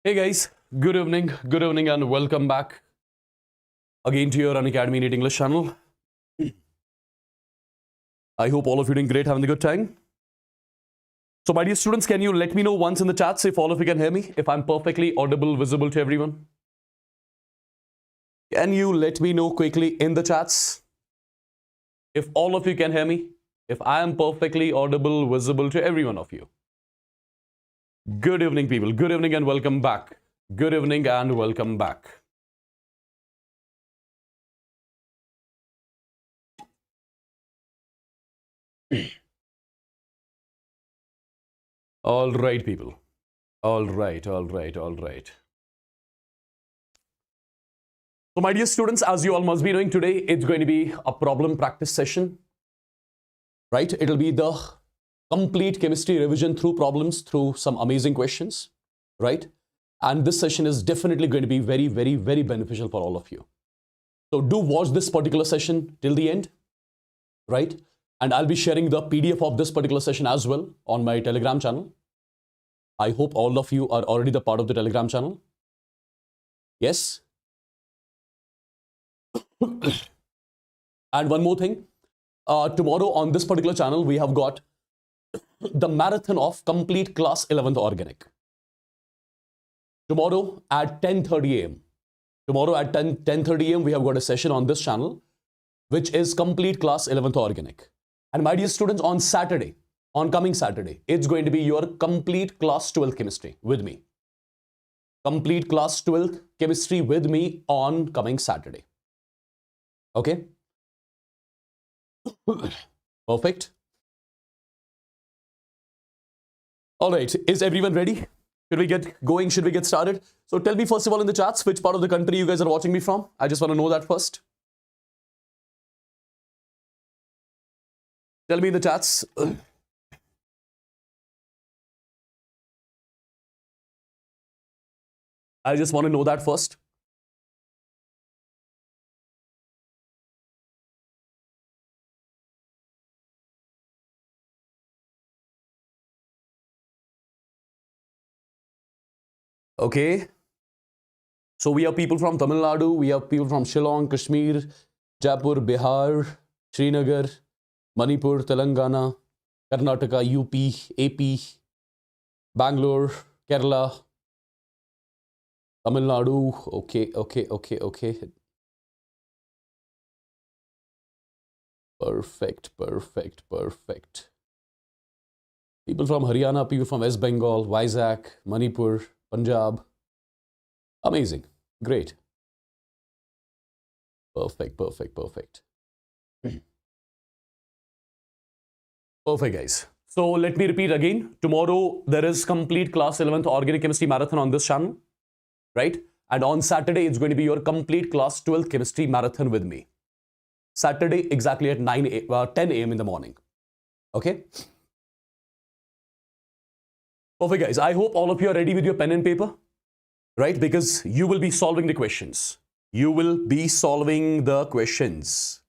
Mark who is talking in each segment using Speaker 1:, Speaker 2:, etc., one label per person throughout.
Speaker 1: Hey guys, good evening and welcome back again to your Unacademy NEET English channel. I hope all of you doing great, having a good time. So my dear students, can you let me know once in the chats if all of you can hear me, if I'm perfectly audible, visible to everyone? Can you let me know quickly in the chats if all of you can hear me, if I am perfectly audible, visible to every one of you? Good evening, people. Good evening and welcome back. Good evening and welcome back. All right, people. All right. So my dear students, as you all must be knowing, today it's going to be a problem practice session, right? It'll be the complete chemistry revision through problems, through some amazing questions, right? And this session is definitely going to be very, very, very beneficial for all of you. So do watch this particular session till the end, right? And I'll be sharing the PDF of this particular session as well on my Telegram channel. I hope all of you are already the part of the Telegram channel. Yes? And one more thing, tomorrow on this particular channel, we have got the marathon of complete class 11th organic. Tomorrow at 10:30 a.m. Tomorrow at 10:30 a.m. we have got a session on this channel, which is complete class 11th organic. And my dear students, on Saturday, on coming Saturday, it's going to be your complete class 12th chemistry with me. Complete class 12th chemistry with me on coming Saturday. Okay? Perfect. All right, is everyone ready? Should we get going? Should we get started? So tell me first of all in the chats, which part of the country you guys are watching me from? I just want to know that first. Tell me in the chats. I just want to know that first. Okay. So we have people from Tamil Nadu, we have people from Shillong, Kashmir, Jaipur, Bihar, Srinagar, Manipur, Telangana, Karnataka, UP, AP, Bangalore, Kerala, Tamil Nadu. Okay. Perfect. People from Haryana, people from West Bengal, Vizag, Manipur, Punjab. Amazing. Great. Perfect. Perfect, guys. So let me repeat again. Tomorrow, there is complete class 11th organic chemistry marathon on this channel, right? And on Saturday, it's going to be your complete class 12th chemistry marathon with me. Saturday, exactly at 10 a.m. in the morning. Okay? Perfect, guys. I hope all of you are ready with your pen and paper, right? Because you will be solving the questions. You will be solving the questions.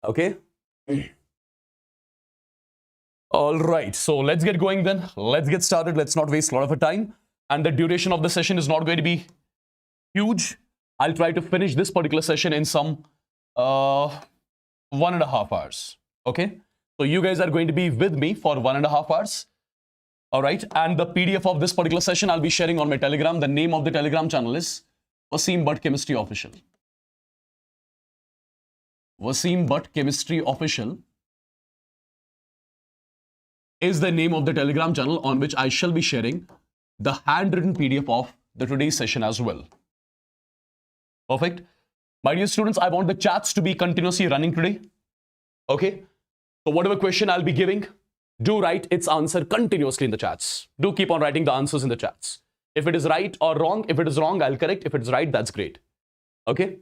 Speaker 1: Okay? All right. So let's get going then. Let's get started. Let's not waste a lot of time. And the duration of the session is not going to be huge. I'll try to finish this particular session in some 1.5 hours. Okay? So you guys are going to be with me for 1.5 hours. All right. And the PDF of this particular session I'll be sharing on my Telegram. The name of the Telegram channel is Wassim Bhat Chemistry Official. Wassim Bhat Chemistry Official is the name of the Telegram channel on which I shall be sharing the handwritten PDF of the today's session as well. Perfect. My dear students, I want the chats to be continuously running today. Okay. So whatever question I'll be giving, do write its answer continuously in the chats. Do keep on writing the answers in the chats. If it is right or wrong, if it is wrong, I'll correct. If it's right, that's great. Okay.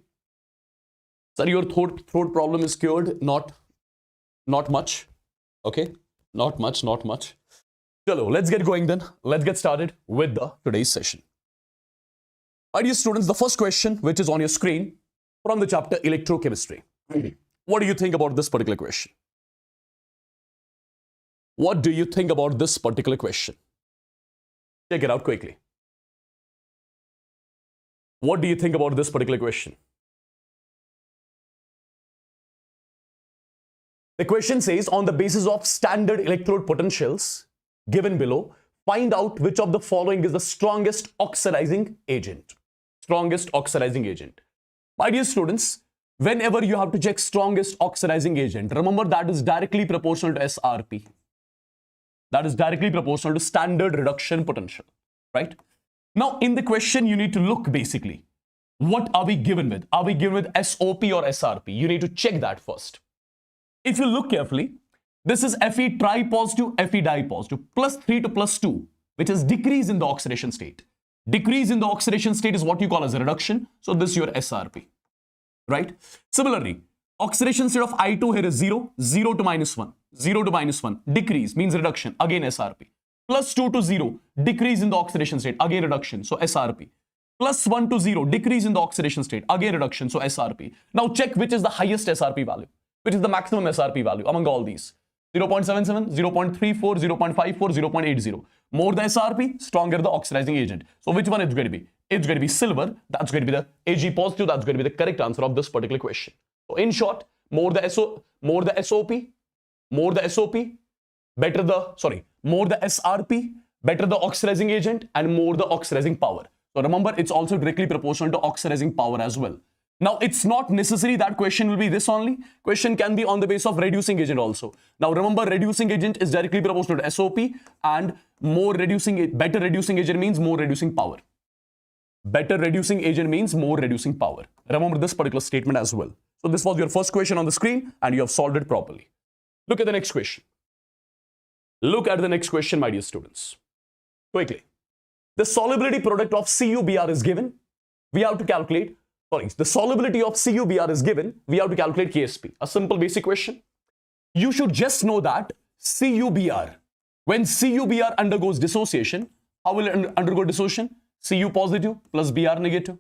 Speaker 1: Sir, your throat problem is cured. Not much. Okay, not much, not much. Chalo, let's get going then. Let's get started with the today's session. My dear students, the first question which is on your screen from the chapter Electrochemistry. What do you think about this particular question? What do you think about this particular question? Check it out quickly. What do you think about this particular question? The question says, on the basis of standard electrode potentials given below, find out which of the following is the strongest oxidizing agent. Strongest oxidizing agent. My dear students, whenever you have to check strongest oxidizing agent, remember that is directly proportional to SRP. That is directly proportional to standard reduction potential, right? Now, in the question, you need to look basically, what are we given with? Are we given with SOP or SRP? You need to check that first. If you look carefully, this is Fe tripositive, Fe dipositive, plus 3 to plus 2, which is decrease in the oxidation state. Decrease in the oxidation state is what you call as a reduction. So this is your SRP, right? Similarly, oxidation state of I2 here is 0, 0 to minus 1, 0 to minus 1. Decrease means reduction, again SRP. Plus 2 to 0, decrease in the oxidation state, again reduction, so SRP. Plus 1 to 0, decrease in the oxidation state, again reduction, so SRP. Now check which is the highest SRP value, which is the maximum SRP value among all these. 0.77, 0.34, 0.54, 0.80. More the SRP, stronger the oxidizing agent. So which one it's going to be? It's going to be silver. That's going to be the Ag positive. That's going to be the correct answer of this particular question. So in short, more the SOP, more the SRP, better the oxidizing agent, and more the oxidizing power. So remember, it's also directly proportional to oxidizing power as well. Now, it's not necessary that question will be this only. Question can be on the basis of reducing agent also. Now, remember, reducing agent is directly proportional to SOP, and better reducing agent means more reducing power. Better reducing agent means more reducing power. Remember this particular statement as well. So this was your first question on the screen, and you have solved it properly. Look at the next question. Look at the next question, my dear students. Quickly. The solubility product of CuBr is given. We have to calculate. The solubility of CuBr is given. We have to calculate Ksp. A simple basic question. You should just know that CuBr, when CuBr undergoes dissociation, how will it undergo dissociation? Cu positive plus Br negative,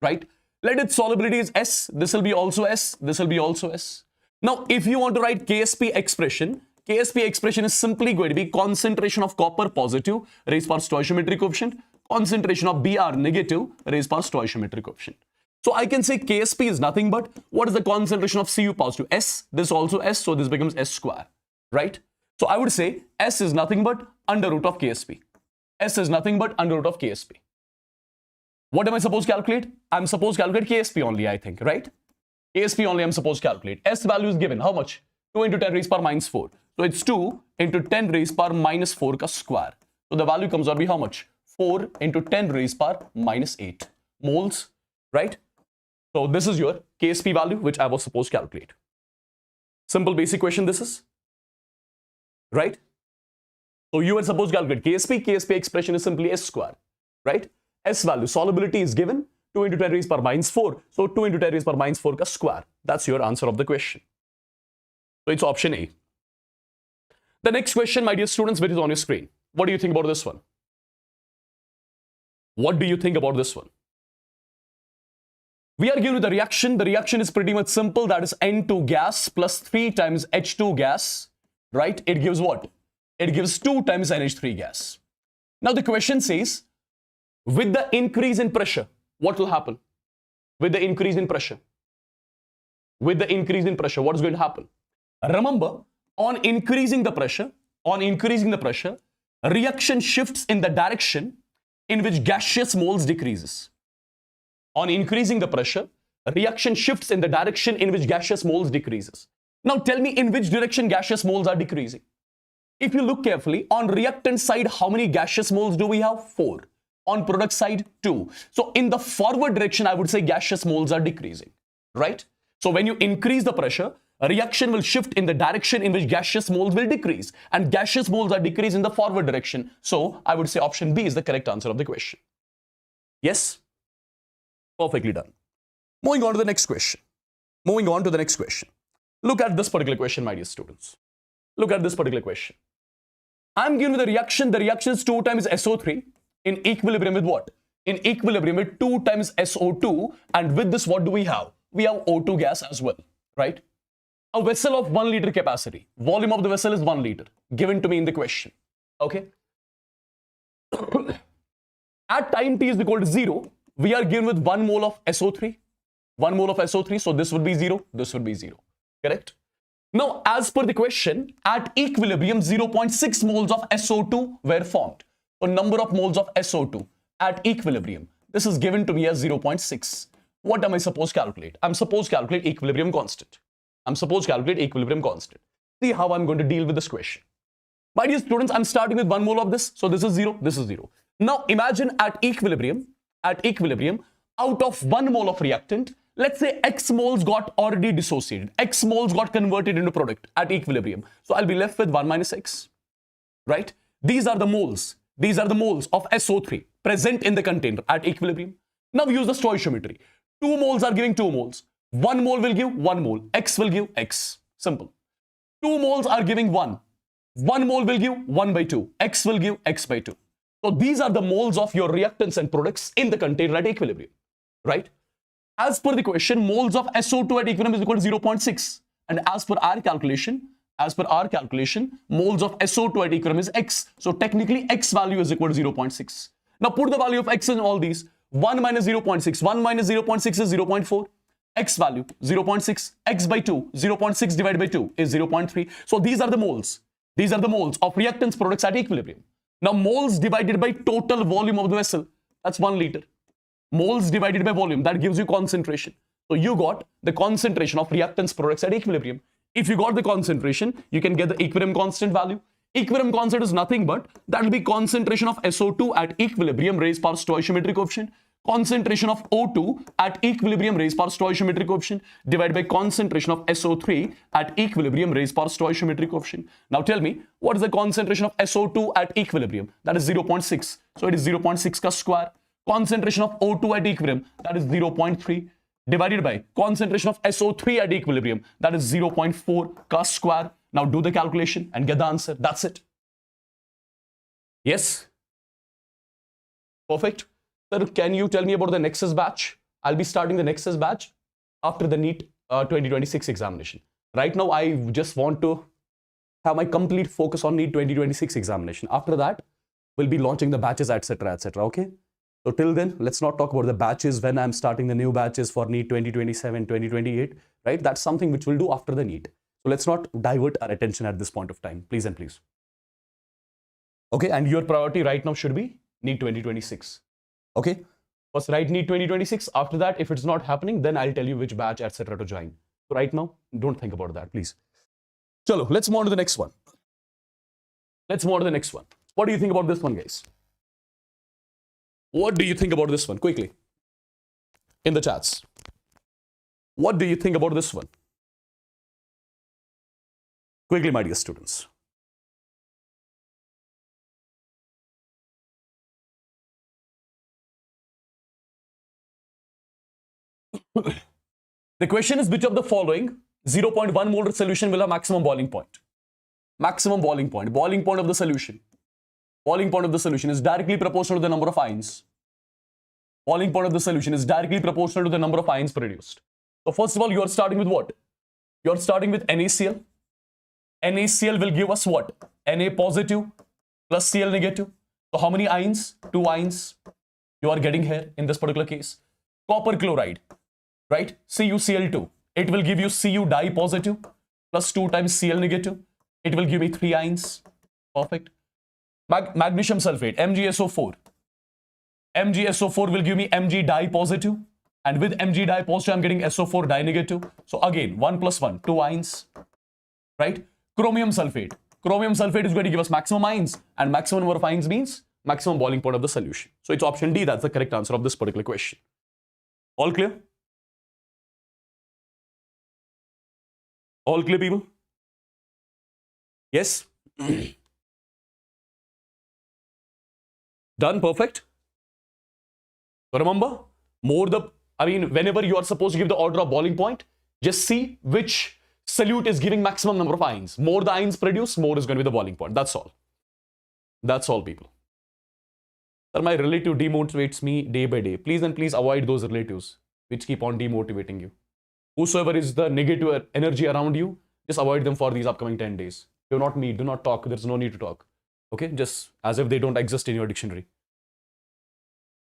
Speaker 1: right? Let its solubility is S. This will be also S. This will be also S. Now, if you want to write Ksp expression is simply going to be concentration of copper positive raised by stoichiometry coefficient, concentration of Br negative raised by stoichiometry coefficient. So I can say Ksp is nothing but, what is the concentration of Cu positive? S, this also S, so this becomes S square, right? So I would say S is nothing but under root of Ksp. S is nothing but under root of Ksp. What am I supposed to calculate? I'm supposed to calculate Ksp only, I think, right? Ksp only I'm supposed to calculate. S value is given, how much? 2 into 10 raised power minus 4. So it's 2 into 10 raised power minus 4 ka square. So the value comes out to be how much? 4 into 10 raised power minus 8 moles, right? So this is your Ksp value, which I was supposed to calculate. Simple basic question this is, right? So you were supposed to calculate Ksp expression is simply S square, right? S value, solubility is given, 2 into 10 raised power minus 4. So 2 into 10 raised power minus 4 ka square. That's your answer of the question. So it's option A. The next question, my dear students, which is on your screen. What do you think about this one? What do you think about this one? We are given the reaction. The reaction is pretty much simple. That is N2 gas plus 3 times H2 gas, right? It gives what? It gives 2 times NH3 gas. Now the question says, with the increase in pressure, what will happen? With the increase in pressure. With the increase in pressure, what is going to happen? Remember, on increasing the pressure, reaction shifts in the direction in which gaseous moles decreases. On increasing the pressure, reaction shifts in the direction in which gaseous moles decreases. Now tell me in which direction gaseous moles are decreasing. If you look carefully, on reactant side, how many gaseous moles do we have? 4. On product side, 2. So in the forward direction, I would say gaseous moles are decreasing, right? So when you increase the pressure, a reaction will shift in the direction in which gaseous moles will decrease, and gaseous moles are decreased in the forward direction. So I would say option B is the correct answer of the question. Yes? Perfectly done. Moving on to the next question. Look at this particular question, my dear students. Look at this particular question. I'm given with a reaction. The reaction is 2 times SO3 in equilibrium with what? In equilibrium with 2 times SO2. And with this, what do we have? We have O2 gas as well, right? A vessel of 1 liter capacity. Volume of the vessel is 1 liter. Given to me in the question. Okay. At time t is equal to 0, we are given with 1 mole of SO3. 1 mole of SO3. So this would be 0. This would be 0. Correct? Now, as per the question, at equilibrium, 0.6 moles of SO2 were formed. So, number of moles of SO2 at equilibrium. This is given to me as 0.6. What am I supposed to calculate? I'm supposed to calculate equilibrium constant. See how I'm going to deal with this question. My dear students, I'm starting with 1 mole of this. So, this is 0. This is 0. Now, imagine at equilibrium, out of 1 mole of reactant, let's say X moles got already dissociated. X moles got converted into product at equilibrium. So I'll be left with 1 minus X, right? These are the moles. These are the moles of SO3 present in the container at equilibrium. Now use the stoichiometry. 2 moles are giving 2 moles. 1 mole will give 1 mole. X will give X. Simple. 2 moles are giving 1. 1 mole will give 1 by 2. X will give X by 2. So these are the moles of your reactants and products in the container at equilibrium, right? As per the question, moles of SO2 at equilibrium is equal to 0.6. And as per our calculation, moles of SO2 at equilibrium is X. So technically, X value is equal to 0.6. Now put the value of X in all these. 1 minus 0.6. 1 minus 0.6 is 0.4. X value, 0.6. X by 2. 0.6 divided by 2 is 0.3. So these are the moles. These are the moles of reactants products at equilibrium. Now moles divided by total volume of the vessel. That's 1 liter. Moles divided by volume, that gives you concentration. So you got the concentration of reactants products at equilibrium. If you got the concentration, you can get the equilibrium constant value. Equilibrium constant is nothing but that will be concentration of SO2 at equilibrium raised power stoichiometric coefficient, concentration of O2 at equilibrium raised power stoichiometric coefficient divided by concentration of SO3 at equilibrium raised power stoichiometric coefficient. Now tell me, what is the concentration of SO2 at equilibrium? That is 0.6. So it is 0.6 ka square. Concentration of O2 at equilibrium, that is 0.3 divided by concentration of SO3 at equilibrium, that is 0.4 ka square. Now do the calculation and get the answer. That's it. Yes? Perfect. Sir, can you tell me about the Nexus batch? I'll be starting the Nexus batch after the NEET 2026 examination. Right now, I just want to have my complete focus on NEET 2026 examination. After that, we'll be launching the batches, etc., etc. Okay? So till then, let's not talk about the batches when I'm starting the new batches for NEET 2027, 2028, right? That's something which we'll do after the NEET. So let's not divert our attention at this point of time, please and please. Okay, and your priority right now should be NEET 2026. Okay, first write NEET 2026. After that, if it's not happening, then I'll tell you which batch, etc. to join. So right now, don't think about that, please. Chalo, let's move on to the next one. What do you think about this one, guys? What do you think about this one? Quickly. In the chats. What do you think about this one? Quickly, my dear students. The question is, which of the following 0.1 molar solution will have maximum boiling point? Maximum boiling point. Boiling point of the solution. Boiling point of the solution is directly proportional to the number of ions. Boiling point of the solution is directly proportional to the number of ions produced. So first of all, you are starting with what? You are starting with NaCl. NaCl will give us what? Na positive plus Cl negative. So how many ions? 2 ions you are getting here in this particular case. Copper chloride, right? CuCl2. It will give you Cu di positive plus 2 times Cl negative. It will give me 3 ions. Perfect. Magnesium sulfate, MgSO4. MgSO4 will give me Mg di positive. And with Mg di positive, I'm getting SO4 di negative. So again, 1 plus 1, 2 ions. Right? Chromium sulfate. Chromium sulfate is going to give us maximum ions. And maximum number of ions means maximum boiling point of the solution. So it's option D. That's the correct answer of this particular question. All clear? All clear, people? Yes? Done? Perfect? So remember, whenever you are supposed to give the order of boiling point, just see which solute is giving maximum number of ions. More the ions produced, more is going to be the boiling point. That's all. That's all, people. Sir, my relative demotivates me day by day. Please and please avoid those relatives which keep on demotivating you. Whosoever is the negative energy around you, just avoid them for these upcoming 10 days. Do not meet, do not talk. There's no need to talk. Okay? Just as if they don't exist in your dictionary.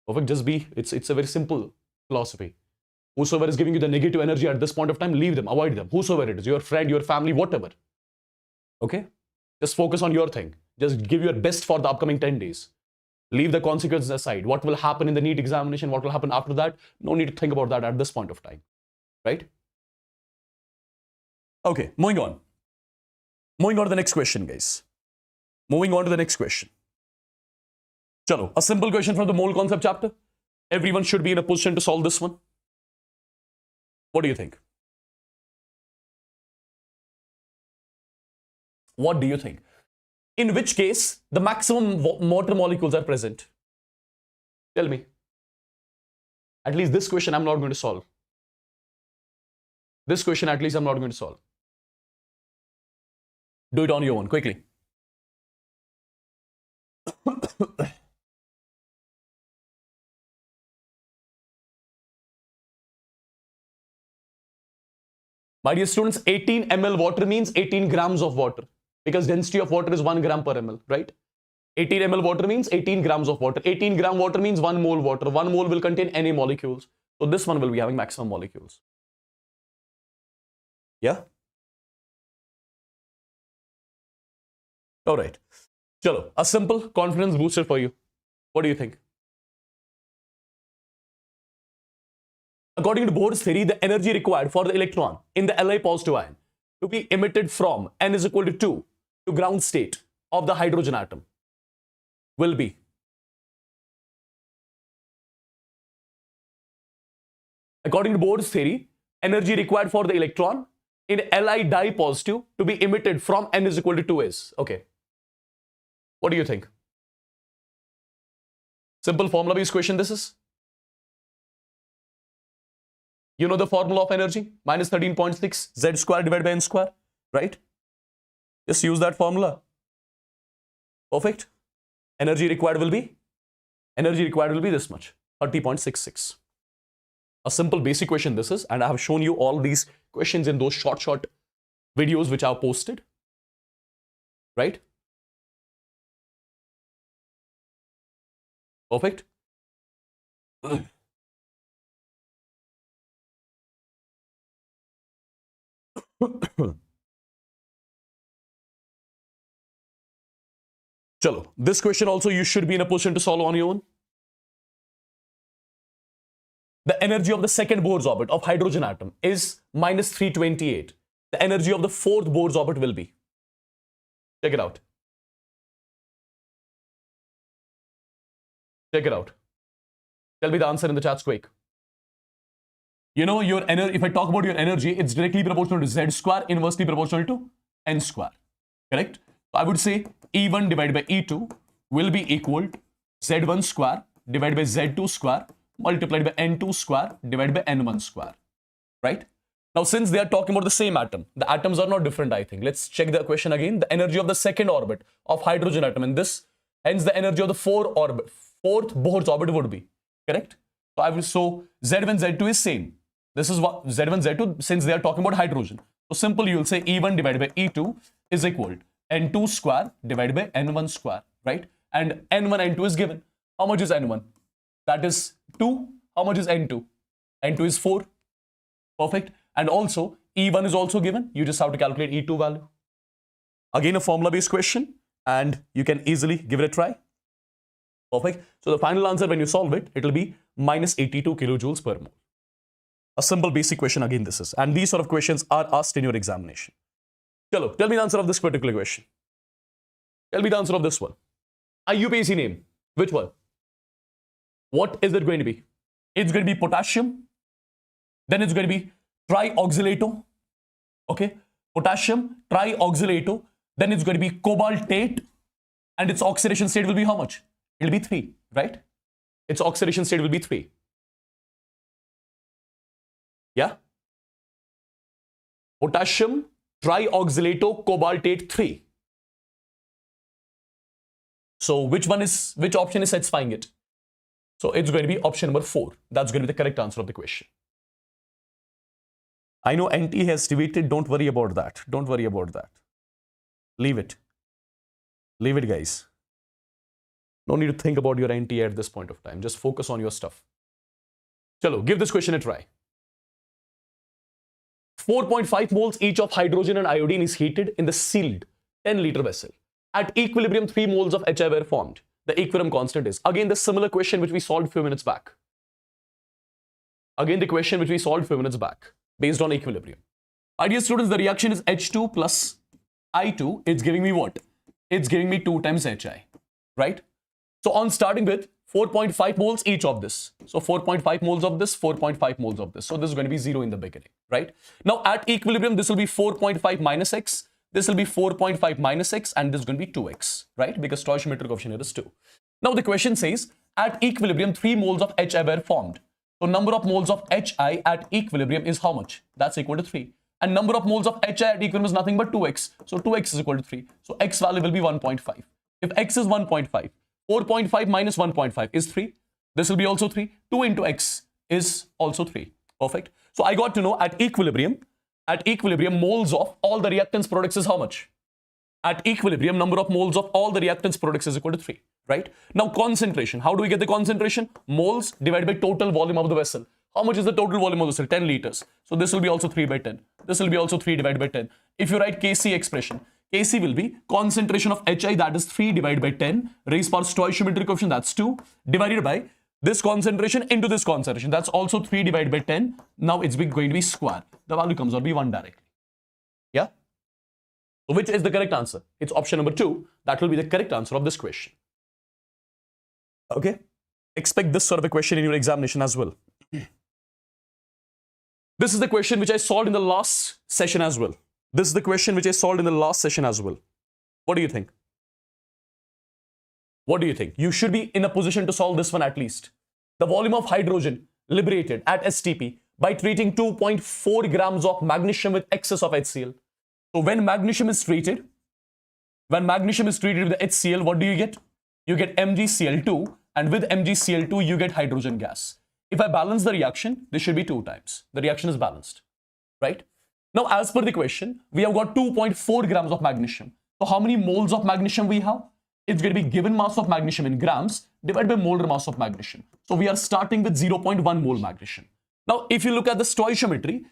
Speaker 1: Perfect. Just be, it's a very simple philosophy. Whosoever is giving you the negative energy at this point of time, leave them, avoid them. Whosoever it is, your friend, your family, whatever. Okay? Just focus on your thing. Just give your best for the upcoming 10 days. Leave the consequences aside. What will happen in the NEET examination? What will happen after that? No need to think about that at this point of time. Right? Okay, moving on. Moving on to the next question, guys. Moving on to the next question. Chalo, a simple question from the mole concept chapter. Everyone should be in a position to solve this one. What do you think? What do you think? In which case, the maximum water molecules are present? Tell me. At least this question I'm not going to solve. This question at least I'm not going to solve. Do it on your own, quickly. My dear students, 18 ml water means 18 grams of water, because density of water is 1 gram per ml, right? 18 ml water means 18 grams of water. 18 gram water means 1 mole water. 1 mole will contain any molecules. So this one will be having maximum molecules. Yeah? All right. Chalo, a simple confidence booster for you. What do you think? According to Bohr's theory, the energy required for the electron in the Li positive ion to be emitted from n is equal to 2 to ground state of the hydrogen atom will be. According to Bohr's theory, energy required for the electron in Li di positive to be emitted from n is equal to 2 is. Okay. What do you think? Simple formula based question this is. You know the formula of energy? Minus 13.6 Z square divided by N square, right? Just use that formula. Perfect. Energy required will be this much, 30.66. A simple basic question this is, and I have shown you all these questions in those short videos which I have posted, right? Perfect. Chalo, this question also you should be in a position to solve on your own. The energy of the second Bohr's orbit of hydrogen atom is minus 328. The energy of the fourth Bohr's orbit will be. Check it out. Check it out. Tell me the answer in the chat quick. You know your energy, if I talk about your energy, it's directly proportional to Z square, inversely proportional to N square. Correct? So I would say E1 divided by E2 will be equal to Z1 square divided by Z2 square multiplied by N2 square divided by N1 square. Right? Now, since they are talking about the same atom, the atoms are not different, I think. Let's check the question again. The energy of the second orbit of hydrogen atom in this, hence the energy of the fourth Bohr's orbit would be. Correct? So Z1, Z2 is same. This is what Z1, Z2, since they are talking about hydrogen. So simple, you will say E1 divided by E2 is equal to N2 square divided by N1 square, right? And N1, N2 is given. How much is N1? That is 2. How much is N2? N2 is 4. Perfect. And also, E1 is also given. You just have to calculate E2 value. Again, a formula-based question, and you can easily give it a try. Perfect. So the final answer, when you solve it, it will be minus 82 kilojoules per mole. A simple basic question again this is. And these sort of questions are asked in your examination. Chalo, tell me the answer of this particular question. Tell me the answer of this one. IUPAC name. Which one? What is it going to be? It's going to be potassium. Then it's going to be trioxylato. Okay. Potassium, trioxylato. Then it's going to be cobaltate. And its oxidation state will be how much? It will be 3, right? Its oxidation state will be 3. Yeah? potassium trioxalato cobaltate 3. So which option is satisfying it? So it's going to be option number 4. That's going to be the correct answer of the question. I know NT has deviated. Don't worry about that. Don't worry about that. Leave it. Leave it, guys. No need to think about your NT at this point of time. Just focus on your stuff. Chalo, give this question a try. 4.5 moles each of hydrogen and iodine is heated in the sealed 10-liter vessel. At equilibrium, 3 moles of HI were formed. The equilibrium constant is. Again, the similar question which we solved a few minutes back. Again, the question which we solved a few minutes back, based on equilibrium. My dear students, the reaction is H2 plus I2. It's giving me what? It's giving me 2 times HI, right? So on starting with 4.5 moles each of this. So 4.5 moles of this, 4.5 moles of this. So this is going to be 0 in the beginning, right? Now at equilibrium, this will be 4.5 minus X. This will be 4.5 minus X, and this is going to be 2X, right? Because stoichiometric coefficient here is 2. Now the question says, at equilibrium, 3 moles of HI were formed. So number of moles of HI at equilibrium is how much? That's equal to 3. And number of moles of HI at equilibrium is nothing but 2X. So 2X is equal to 3. So X value will be 1.5. If X is 1.5, 4.5 minus 1.5 is 3. This will be also 3. 2 into X is also 3. Perfect. So I got to know at equilibrium, moles of all the reactants products is how much? At equilibrium, number of moles of all the reactants products is equal to 3, right? Now concentration. How do we get the concentration? Moles divided by total volume of the vessel. How much is the total volume of the vessel? 10 liters. So this will be also 3 by 10. This will be also 3 divided by 10. If you write Kc expression, Kc will be concentration of HI, that is 3 divided by 10, raised power stoichiometric coefficient, that's 2, divided by this concentration into this concentration, that's also 3 divided by 10. Now it's going to be square. The value comes out to be 1 directly. Yeah? So which is the correct answer? It's option number 2. That will be the correct answer of this question. Okay? Expect this sort of a question in your examination as well. This is the question which I solved in the last session as well. This is the question which I solved in the last session as well. What do you think? What do you think? You should be in a position to solve this one at least. The volume of hydrogen liberated at STP by treating 2.4 grams of magnesium with excess of HCl. So when magnesium is treated with HCl, what do you get? You get MgCl2, and with MgCl2, you get hydrogen gas. If I balance the reaction, this should be 2 times. The reaction is balanced, right? Now, as per the question, we have got 2.4 grams of magnesium. So how many moles of magnesium we have? It's going to be given mass of magnesium in grams divided by molar mass of magnesium. So we are starting with 0.1 mole magnesium. Now, if you look at the stoichiometry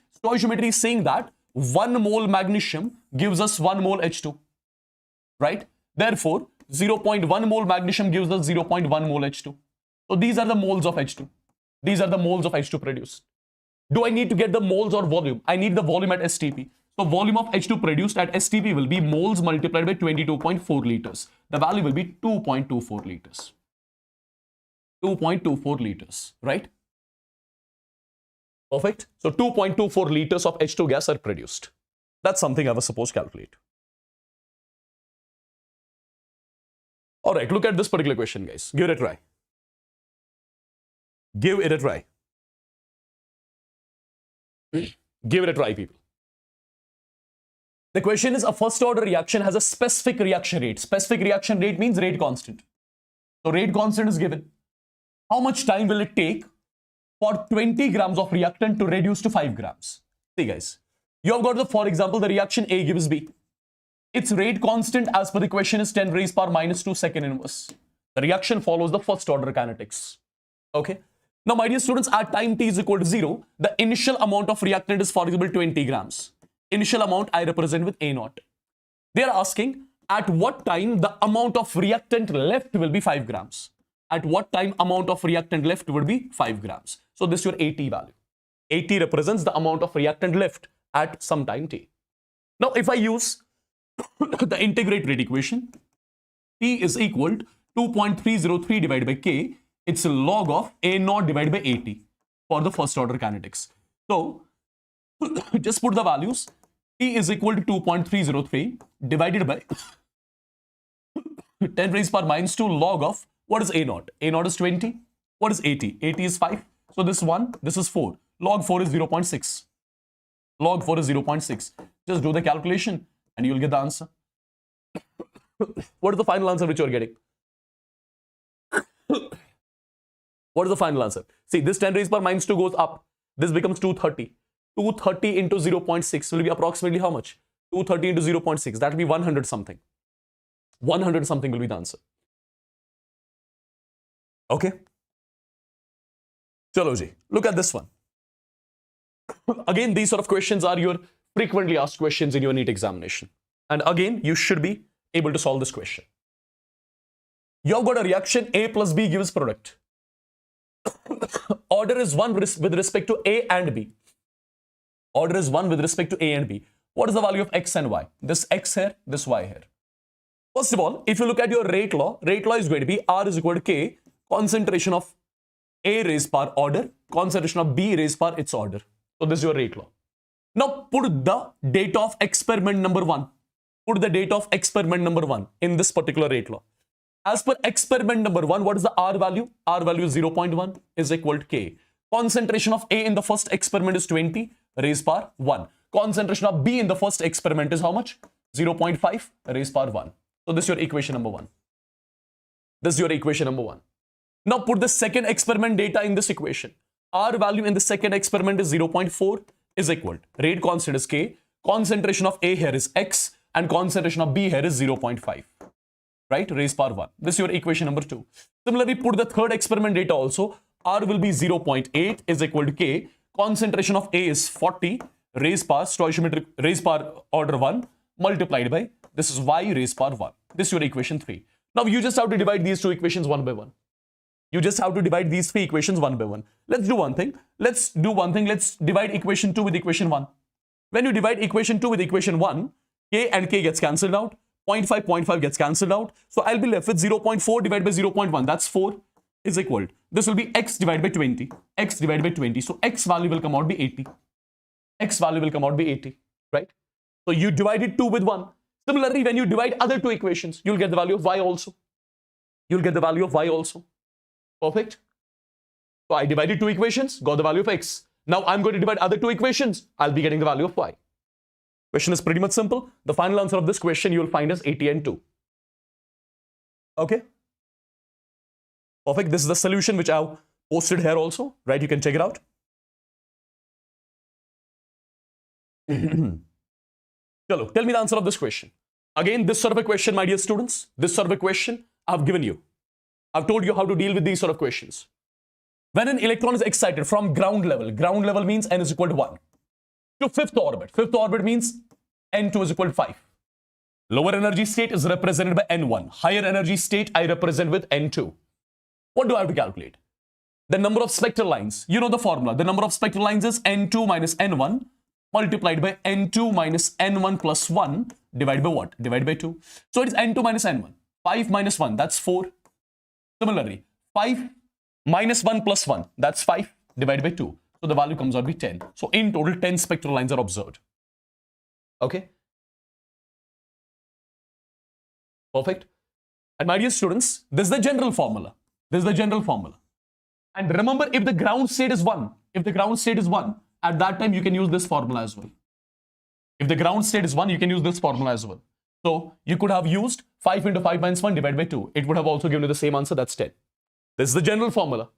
Speaker 1: is saying that 1 mole magnesium gives us 1 mole H2, right? Therefore, 0.1 mole magnesium gives us 0.1 mole H2. So these are the moles of H2. These are the moles of H2 produced. Do I need to get the moles or volume? I need the volume at STP. So volume of H2 produced at STP will be moles multiplied by 22.4 liters. The value will be 2.24 liters. 2.24 liters, right? Perfect. So 2.24 liters of H2 gas are produced. That's something I was supposed to calculate. All right, look at this particular question, guys. Give it a try. Give it a try. Give it a try, people. The question is, a first order reaction has a specific reaction rate. Specific reaction rate means rate constant. So rate constant is given. How much time will it take for 20 grams of reactant to reduce to 5 grams? See, guys, you have got for example, the reaction A gives B. Its rate constant as per the question is 10 raised power minus 2 second inverse. The reaction follows the first order kinetics. Okay. Now, my dear students, at time t is equal to 0, the initial amount of reactant is, for example, 20 grams. Initial amount I represent with A naught. They are asking at what time the amount of reactant left will be 5 grams. At what time amount of reactant left would be 5 grams. So this is your AT value. AT represents the amount of reactant left at some time t. Now, if I use the integrate rate equation, T is equal to 2.303 divided by K. It's a log of A naught divided by AT for the first order kinetics. So, just put the values. T is equal to 2.303 divided by 10 raised power minus 2 log of, what is A naught? A naught is 20. What is AT? AT is 5. So this 1, this is 4. Log 4 is 0.6. Log 4 is 0.6. Just do the calculation and you'll get the answer. What is the final answer which you're getting? What is the final answer? See, this 10 raised power minus 2 goes up. This becomes 230. 230 into 0.6 will be approximately how much? 230 into 0.6. That will be 100 something. 100 something will be the answer. Okay. Chalo ji. Look at this one. Again, these sort of questions are your frequently asked questions in your NEET examination. And again, you should be able to solve this question. You've got a reaction A plus B gives product. Order is 1 with respect to A and B. Order is 1 with respect to A and B. What is the value of X and Y? This X here, this Y here. First of all, if you look at your rate law is going to be R is equal to K, concentration of A raised power order, concentration of B raised power its order. So this is your rate law. Now put the date of experiment number 1. Put the date of experiment number 1 in this particular rate law. As per experiment number 1, what is the R value? R value is 0.1 is equal to K. Concentration of A in the first experiment is 20 raised power 1. Concentration of B in the first experiment is how much? 0.5 raised power 1. So this is your equation number 1. This is your equation number 1. Now put the second experiment data in this equation. R value in the second experiment is 0.4 is equal. Rate constant is K. Concentration of A here is X and concentration of B here is 0.5. Right? Raised power 1. This is your equation number 2. Similarly, put the third experiment data also. R will be 0.8 is equal to K. Concentration of A is 40 raised power stoichiometric raised power order 1 multiplied by this is Y raised power 1. This is your equation 3. Now you just have to divide these two equations one by one. You just have to divide these three equations one by one. Let's do one thing. Let's divide equation 2 with equation 1. When you divide equation 2 with equation 1, K and K gets cancelled out. 0.5 gets cancelled out. So I'll be left with 0.4 divided by 0.1. That's 4 is equal. This will be X divided by 20. X divided by 20. So X value will come out be 80. X value will come out be 80. Right? So you divided 2 with 1. Similarly, when you divide other two equations, you'll get the value of Y also. You'll get the value of Y also. Perfect. So I divided two equations, got the value of X. Now I'm going to divide other two equations. I'll be getting the value of Y. Question is pretty much simple. The final answer of this question you will find as 80 and 2. Okay. Perfect. This is the solution which I've posted here also. Right? You can check it out. Chalo, tell me the answer of this question. Again, this sort of a question, my dear students, this sort of a question I've given you. I've told you how to deal with these sort of questions. When an electron is excited from ground level means n is equal to 1, to fifth orbit. Fifth orbit means n2 is equal to 5. Lower energy state is represented by n1. Higher energy state I represent with n2. What do I have to calculate? The number of spectral lines. You know the formula. The number of spectral lines is n2 minus n1 multiplied by n2 minus n1 plus 1 divided by what? Divided by 2. So it is n2 minus n1. 5 minus 1, that's 4. Similarly, 5 minus 1 plus 1, that's 5 divided by 2. So the value comes out to be 10. So in total, 10 spectral lines are observed. Okay. Perfect. And my dear students, this is the general formula. This is the general formula. And remember, if the ground state is 1, at that time you can use this formula as well. If the ground state is 1, you can use this formula as well. So you could have used 5 into 5 minus 1 divided by 2. It would have also given you the same answer, that's 10. This is the general formula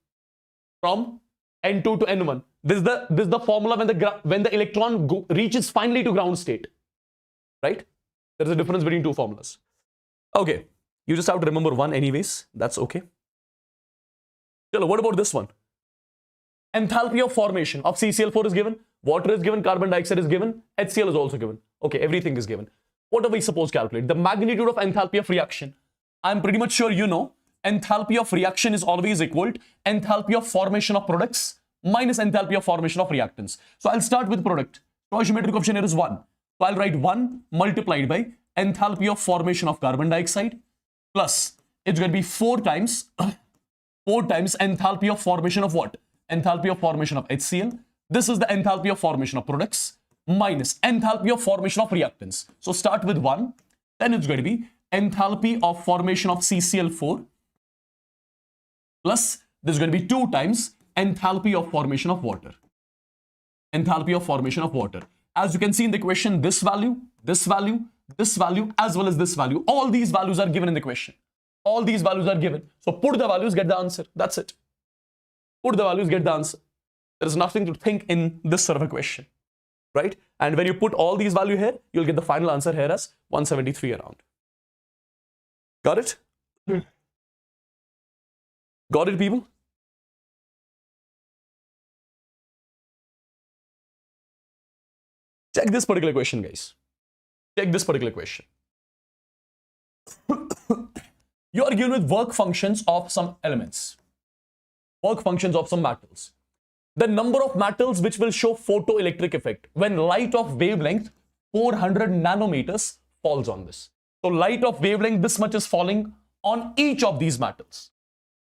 Speaker 1: from n2 to n1. This is the formula when the electron reaches finally to ground state. Right? There is a difference between two formulas. Okay. You just have to remember one anyways. That's okay. Chalo, what about this one? Enthalpy of formation of CCl4 is given. Water is given. Carbon dioxide is given. HCl is also given. Okay, everything is given. What do we suppose calculate? The magnitude of enthalpy of reaction. I'm pretty much sure you know enthalpy of reaction is always equal to enthalpy of formation of products minus enthalpy of formation of reactants. So I'll start with product. Stoichiometric coefficient here is 1. So I'll write 1 multiplied by enthalpy of formation of carbon dioxide plus it's going to be 4 times enthalpy of formation of what? Enthalpy of formation of HCl. This is the enthalpy of formation of products minus enthalpy of formation of reactants. So start with 1, then it's going to be enthalpy of formation of CCl4 plus this is going to be 2 times enthalpy of formation of water. Enthalpy of formation of water. As you can see in the question, this value, this value, this value, as well as this value. All these values are given in the question. All these values are given. So put the values, get the answer. That's it. Put the values, get the answer. There is nothing to think in this sort of a question, right? And when you put all these values here, you'll get the final answer here as 173 around. Got it? Got it, people? Check this particular question, guys. Check this particular question. You are given with work functions of some elements. Work functions of some metals. The number of metals which will show photoelectric effect when light of wavelength 400 nanometers falls on this. So light of wavelength this much is falling on each of these metals.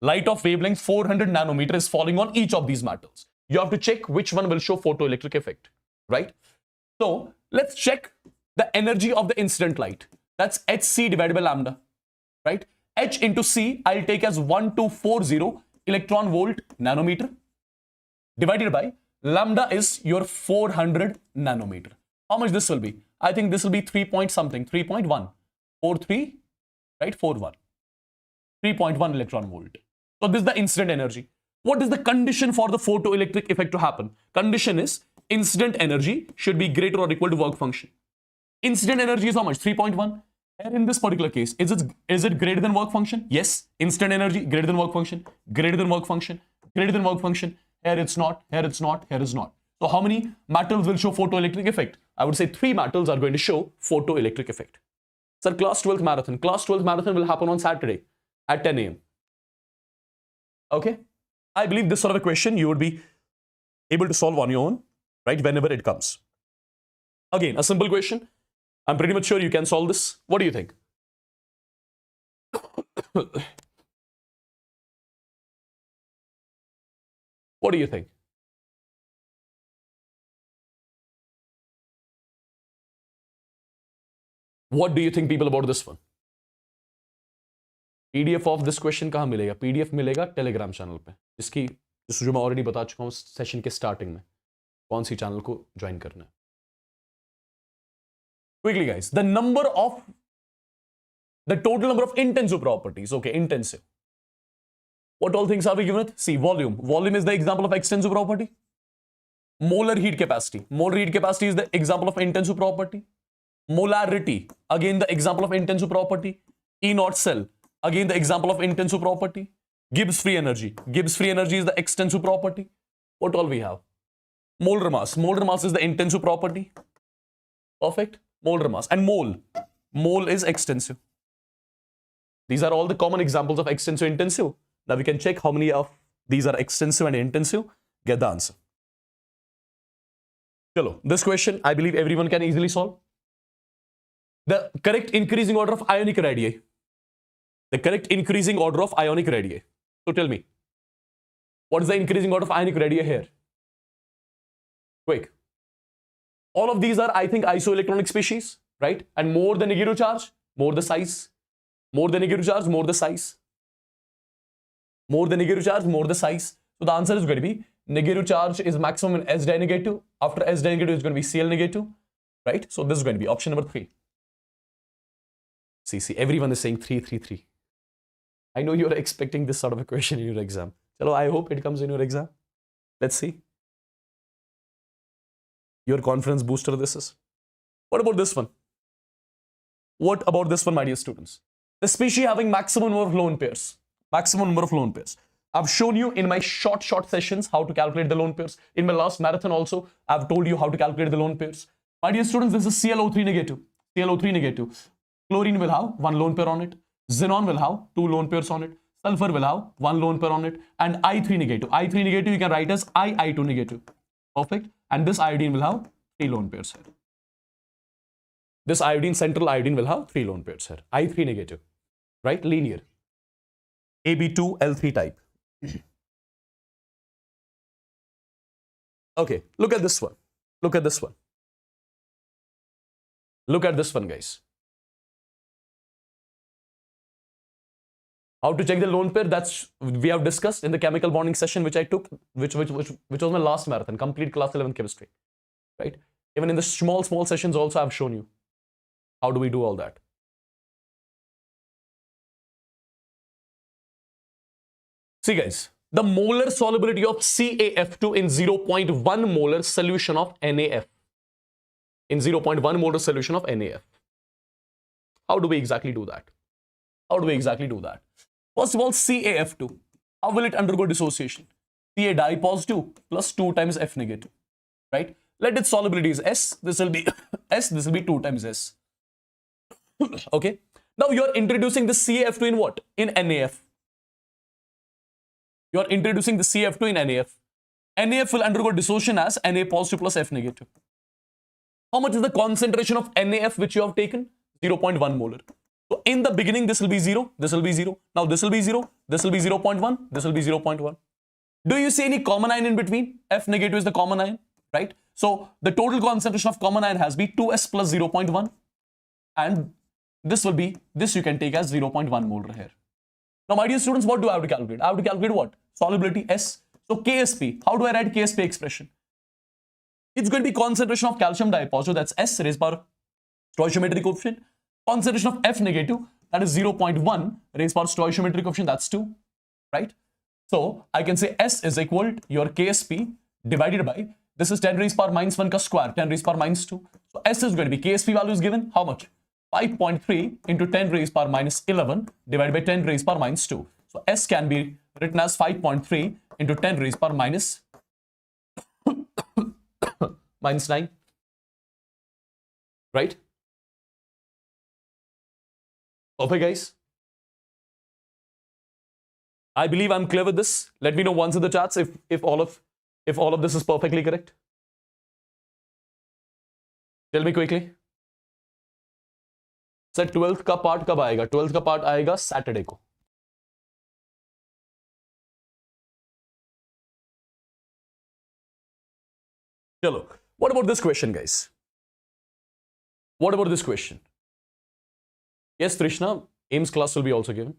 Speaker 1: Light of wavelength 400 nanometer is falling on each of these metals. You have to check which one will show photoelectric effect, right? So let's check the energy of the incident light. That's hc divided by lambda, right? H into C I'll take as 1240 electron volt nanometer divided by lambda is your 400 nanometer. How much this will be? I think this will be 3 point something, 3.1, 43, right? 41, 3.1 electron volt. So this is the incident energy. What is the condition for the photoelectric effect to happen? Condition is incident energy should be greater or equal to work function. Incident energy is how much? 3.1. And in this particular case, is it greater than work function? Yes. Incident energy greater than work function, greater than work function, greater than work function. Here it's not, here it's not, here is not. So how many metals will show photoelectric effect? I would say 3 metals are going to show photoelectric effect. Sir, class 12th marathon. Class 12th marathon will happen on Saturday at 10 a.m. Okay? I believe this sort of a question you would be able to solve on your own, right? Whenever it comes. Again, a simple question. I'm pretty much sure you can solve this. What do you think? What do you think? What do you think, people, about this one? PDF of this question कहाँ मिलेगा? PDF मिलेगा Telegram channel पे, जिसको मैं already बता चुका हूँ session के starting में कौन सी channel को join करना है. Quickly, guys, the total number of intensive properties. Okay, intensive. What all things are we given with? See, volume. Volume is the example of extensive property. Molar heat capacity. Molar heat capacity is the example of intensive property. Molarity, again the example of intensive property. E naught cell, again the example of intensive property. Gibbs free energy. Gibbs free energy is the extensive property. What all we have? Molar mass. Molar mass is the intensive property. Perfect. Molar mass. And mole. Mole is extensive. These are all the common examples of extensive and intensive. Now we can check how many of these are extensive and intensive. Get the answer. Chalo, this question I believe everyone can easily solve. The correct increasing order of ionic radii. The correct increasing order of ionic radii. So tell me, what is the increasing order of ionic radii here? Quick. All of these are, I think, isoelectronic species, right? And more the negative charge, more the size. More the negative charge, more the size. More the negative charge, more the size. So the answer is going to be negative charge is maximum in S di negative. After S di negative is going to be Cl negative, right? So this is going to be option number 3. See, everyone is saying 3, 3, 3. I know you're expecting this sort of a question in your exam. Chalo, I hope it comes in your exam. Let's see. Your confidence booster this is. What about this one? What about this one, my dear students? The species having maximum number of lone pairs. Maximum number of lone pairs. I've shown you in my short sessions how to calculate the lone pairs. In my last marathon also, I've told you how to calculate the lone pairs. My dear students, this is ClO3 negative. ClO3 negative. Chlorine will have 1 lone pair on it. Xenon will have 2 lone pairs on it. Sulfur will have 1 lone pair on it. And I3 negative. I3 negative you can write as I2 negative. Perfect. And this iodine will have 3 lone pairs here. This iodine, central iodine will have 3 lone pairs here. I3 negative. Right? Linear. AB2L3 type. Okay. Look at this one. Look at this one. Look at this one, guys. How to check the lone pair? That's we have discussed in the chemical bonding session which I took, which was my last marathon, complete class 11 chemistry, right? Even in the small sessions also I've shown you. How do we do all that? See guys, the molar solubility of CaF2 in 0.1 molar solution of NaF. In 0.1 molar solution of NaF. How do we exactly do that? First of all, CaF2. How will it undergo dissociation? Ca di positive plus 2 times F negative. Right? Let its solubility is S. This will be S. This will be 2 times S. Okay. Now you are introducing the CaF2 in what? In NaF. You are introducing the CaF2 in NaF. NaF will undergo dissociation as Na positive plus F negative. How much is the concentration of NaF which you have taken? 0.1 molar. So in the beginning, this will be 0, this will be 0. Now this will be 0, this will be 0.1, this will be 0.1. Do you see any common ion in between? F negative is the common ion, right? So the total concentration of common ion has been 2s plus 0.1. And this will be, this you can take as 0.1 molar here. Now my dear students, what do I have to calculate? I have to calculate what? Solubility S. So Ksp, how do I write Ksp expression? It's going to be concentration of calcium dipositive, that's S raised by stoichiometry coefficient. Concentration of F negative, that is 0.1 raised by stoichiometry coefficient, that's 2, right? So I can say S is equal to your Ksp divided by, this is 10 raised power minus 1 ka square, 10 raised power minus 2. So S is going to be, Ksp value is given, how much? 5.3 into 10 raised power minus 11 divided by 10 raised power minus 2. So S can be written as 5.3 into 10 raised power minus minus 9, right? Okay, guys. I believe I'm clear with this. Let me know once in the chats if all of this is perfectly correct. Tell me quickly. Sir, 12th का part कब आएगा? 12th का part आएगा Saturday को. चलो. What about this question, guys? What about this question? Yes, Trishna, AIMS class will be also given.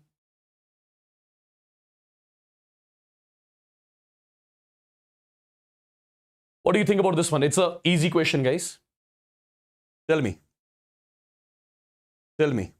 Speaker 1: What do you think about this one? It's an easy question, guys. Tell me. Tell me.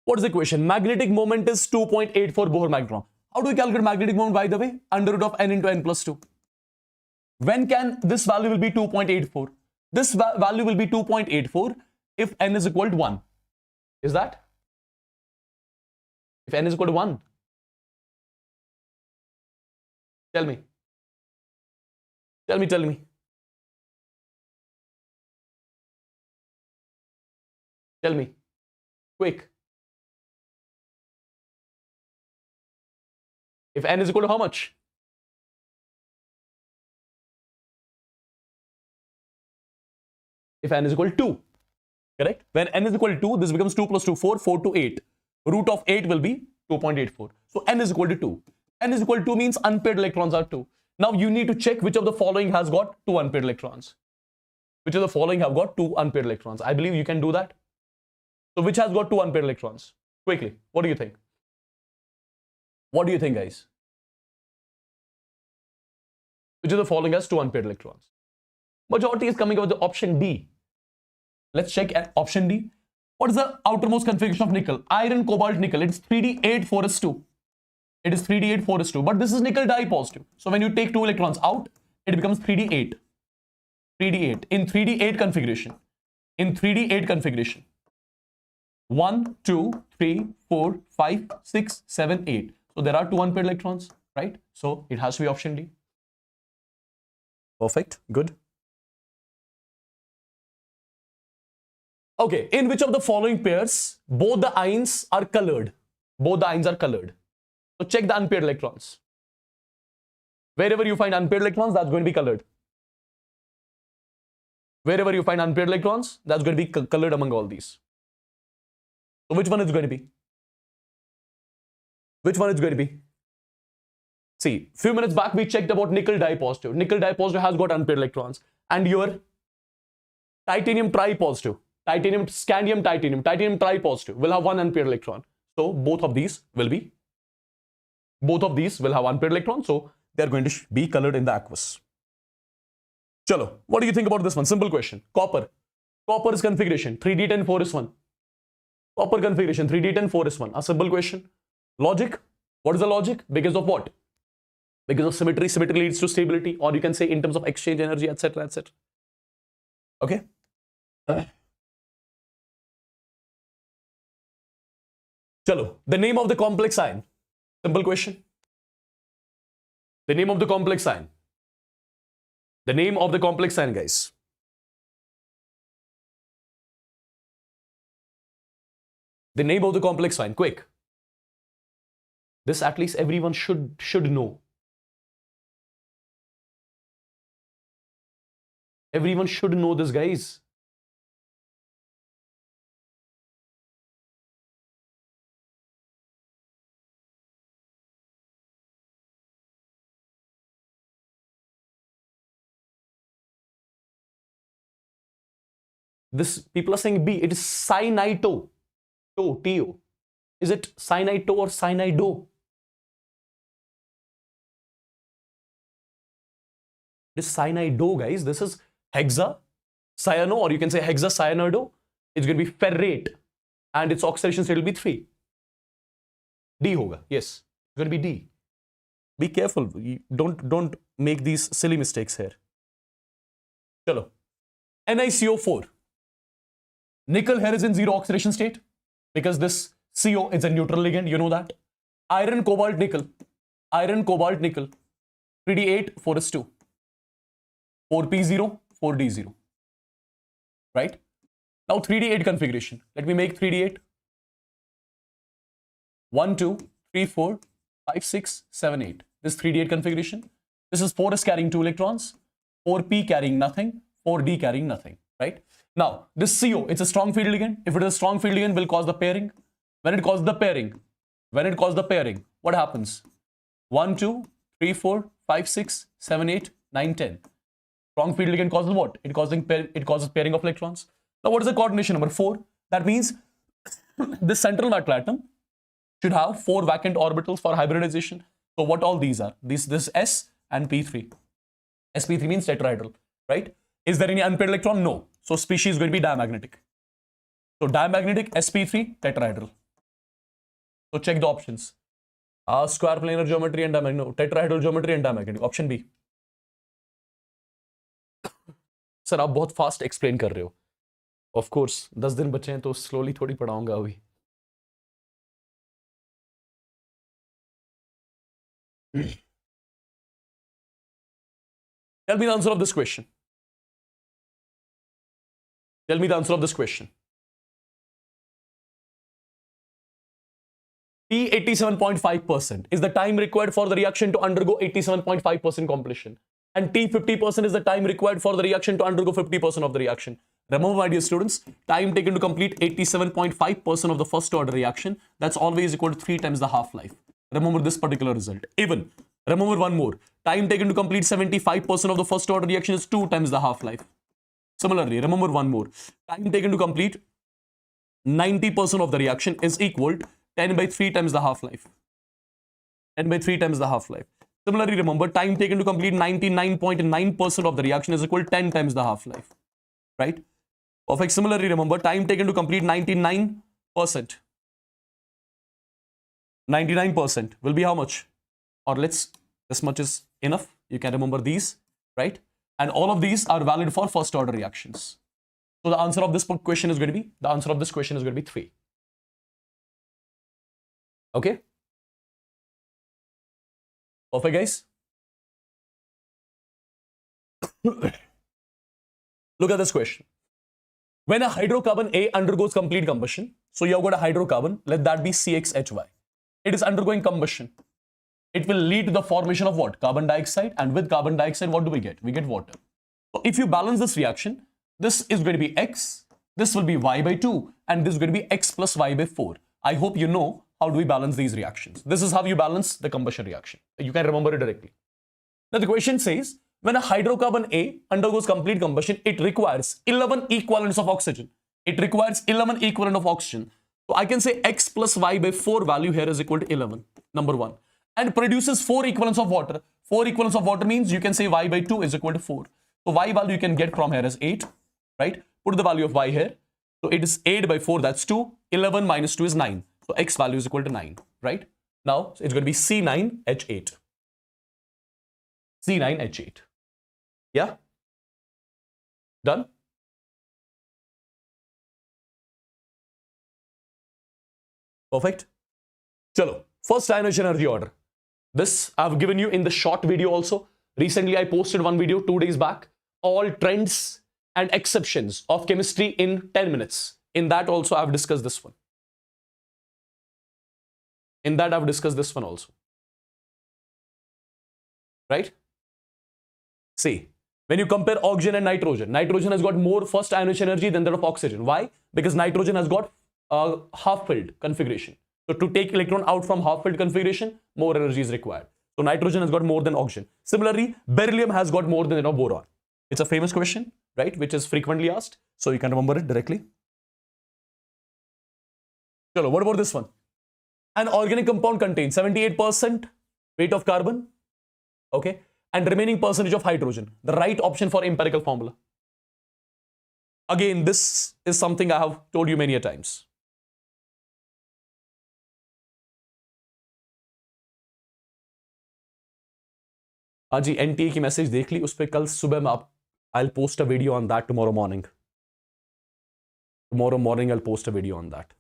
Speaker 1: What is the question? Magnetic moment is 2.84 Bohr magnetron. How do we calculate magnetic moment, by the way? Under root of n into n plus 2. When can this value will be 2.84? This value will be 2.84 if n is equal to 1. Is that? If n is equal to 1. Tell me. Tell me, tell me. Tell me. Quick. If n is equal to how much? If n is equal to 2. Correct? When n is equal to 2, this becomes 2 plus 2, 4, 4 to 8. Root of 8 will be 2.84. So n is equal to 2. N is equal to 2 means unpaired electrons are 2. Now you need to check which of the following has got 2 unpaired electrons. Which of the following have got 2 unpaired electrons? I believe you can do that. So which has got 2 unpaired electrons? Quickly, what do you think? What do you think, guys? Which of the following has 2 unpaired electrons? Majority is coming out with the option D. Let's check option D. What is the outermost configuration of nickel? Iron, cobalt, nickel. It's 3d8 4s2. It is 3d8 4s2. But this is nickel di positive. So when you take 2 electrons out, it becomes 3d8. 3d8. In 3d8 configuration. In 3d8 configuration. 1, 2, 3, 4, 5, 6, 7, 8. So there are 2 unpaired electrons, right? So it has to be option D. Perfect. Good. Okay. In which of the following pairs both the ions are colored? Both the ions are colored. So check the unpaired electrons. Wherever you find unpaired electrons, that's going to be colored. Wherever you find unpaired electrons, that's going to be colored among all these. So which one is going to be? Which one is going to be? See, few minutes back we checked about nickel dipositive. Nickel dipositive has got unpaired electrons. And your titanium tripositive, scandium titanium tripositive will have one unpaired electron. So both of these will have unpaired electrons. So they're going to be colored in the aqueous. Chalo, what do you think about this one? Simple question. Copper's configuration 3d10 4s1. Copper configuration 3d10 4s1. A simple question. Logic. What is the logic? Because of what? Because of symmetry. Symmetry leads to stability, or you can say in terms of exchange energy, etc., etc. Okay. Chalo, the name of the complex ion. Simple question. The name of the complex ion. The name of the complex ion, guys. The name of the complex ion, quick. This at least everyone should know. Everyone should know this, guys. This people are saying B. It is cyanito. TO. Is it cyanito or cyanido? It is cyanido, guys. This is hexa cyano, or you can say hexa cyanido. It's going to be ferrate, and its oxidation state will be 3. D hoga. Yes, it's going to be D. Be careful. Don't make these silly mistakes here. Chalo. NiCO4. Nickel here is in zero oxidation state because this CO is a neutral ligand. You know that. Iron, cobalt, nickel. 3d8, 4s2. 4p0, 4d0. Right? Now 3d8 configuration. Let me make 3d8. 1, 2, 3, 4, 5, 6, 7, 8. This 3d8 configuration. This is 4s carrying 2 electrons, 4p carrying nothing, 4d carrying nothing. Right? Now, this CO, it's a strong field ligand. If it is a strong field ligand, will cause the pairing. When it causes the pairing, what happens? 1, 2, 3, 4, 5, 6, 7, 8, 9, 10. Strong field ligand causes what? It causes pairing of electrons. Now, what is the coordination number? 4. That means this central metal atom should have 4 vacant orbitals for hybridization. So, what all these are? This S and P3. sp3 means tetrahedral, right? Is there any unpaired electron? No. So species is going to be diamagnetic. So diamagnetic, sp3, tetrahedral. So check the options. Square planar geometry and diamagnetic. No, tetrahedral geometry and diamagnetic. Option B. Sir, आप बहुत fast explain कर रहे हो. Of course, 10 दिन बचे हैं तो slowly थोड़ी पढ़ाऊंगा अभी. Tell me the answer of this question. Tell me the answer of this question. T 87.5% is the time required for the reaction to undergo 87.5% completion. And T 50% is the time required for the reaction to undergo 50% of the reaction. Remember, my dear students, time taken to complete 87.5% of the first order reaction, that's always equal to 3 times the half-life. Remember this particular result. Even, remember one more. Time taken to complete 75% of the first order reaction is 2 times the half-life. Similarly, remember one more. Time taken to complete 90% of the reaction is equal to 10 by 3 times the half-life. 10 by 3 times the half-life. Similarly, remember, time taken to complete 99.9% of the reaction is equal to 10 times the half-life. Right? Perfect. Similarly, remember, time taken to complete 99%. 99% will be how much? Or this much is enough. You can remember these, right? And all of these are valid for first order reactions. So the answer of this question is going to be, 3. Okay? Perfect, guys. Look at this question. When a hydrocarbon A undergoes complete combustion, so you have got a hydrocarbon, let that be CXHY. It is undergoing combustion. It will lead to the formation of what? Carbon dioxide. And with carbon dioxide, what do we get? We get water. So if you balance this reaction, This is going to be x, this will be y by 2, and this is going to be x plus y by 4. I hope you know how do we balance these reactions. This is how you balance the combustion reaction. You can remember it directly. Now the question says, when a hydrocarbon A undergoes complete combustion, it requires 11 equivalents of oxygen. It requires 11 equivalent of oxygen. So I can say x plus y by 4 value here is equal to 11, number 1. And produces 4 equivalents of water. 4 equivalents of water means you can say y by 2 is equal to 4. So y value you can get from here is 8, right? Put the value of y here. So it is 8 by 4, that's 2. 11 minus 2 is 9. So x value is equal to 9, right? Now it's going to be C9H8. C9H8. Yeah? Done? Perfect. Chalo. First ionization energy order. This I've given you in the short video also. Recently I posted one video 2 days back. All trends and exceptions of chemistry in 10 minutes. In that also I've discussed this one. In that I've discussed this one also. Right? See, when you compare oxygen and nitrogen, nitrogen has got more first ionization energy than that of oxygen. Why? Because nitrogen has got a half-filled configuration. So to take electron out from half-filled configuration, more energy is required. So nitrogen has got more than oxygen. Similarly, beryllium has got more than boron. It's a famous question, right? Which is frequently asked. So you can remember it directly. Chalo, what about this one? An organic compound contains 78% weight of carbon, okay, and remaining percentage of hydrogen. The right option for empirical formula. Again, this is something I have told you many a times. हाँ जी, NTA की message देख ली, उस पर कल सुबह में आप I'll post a video on that tomorrow morning. Tomorrow morning I'll post a video on that.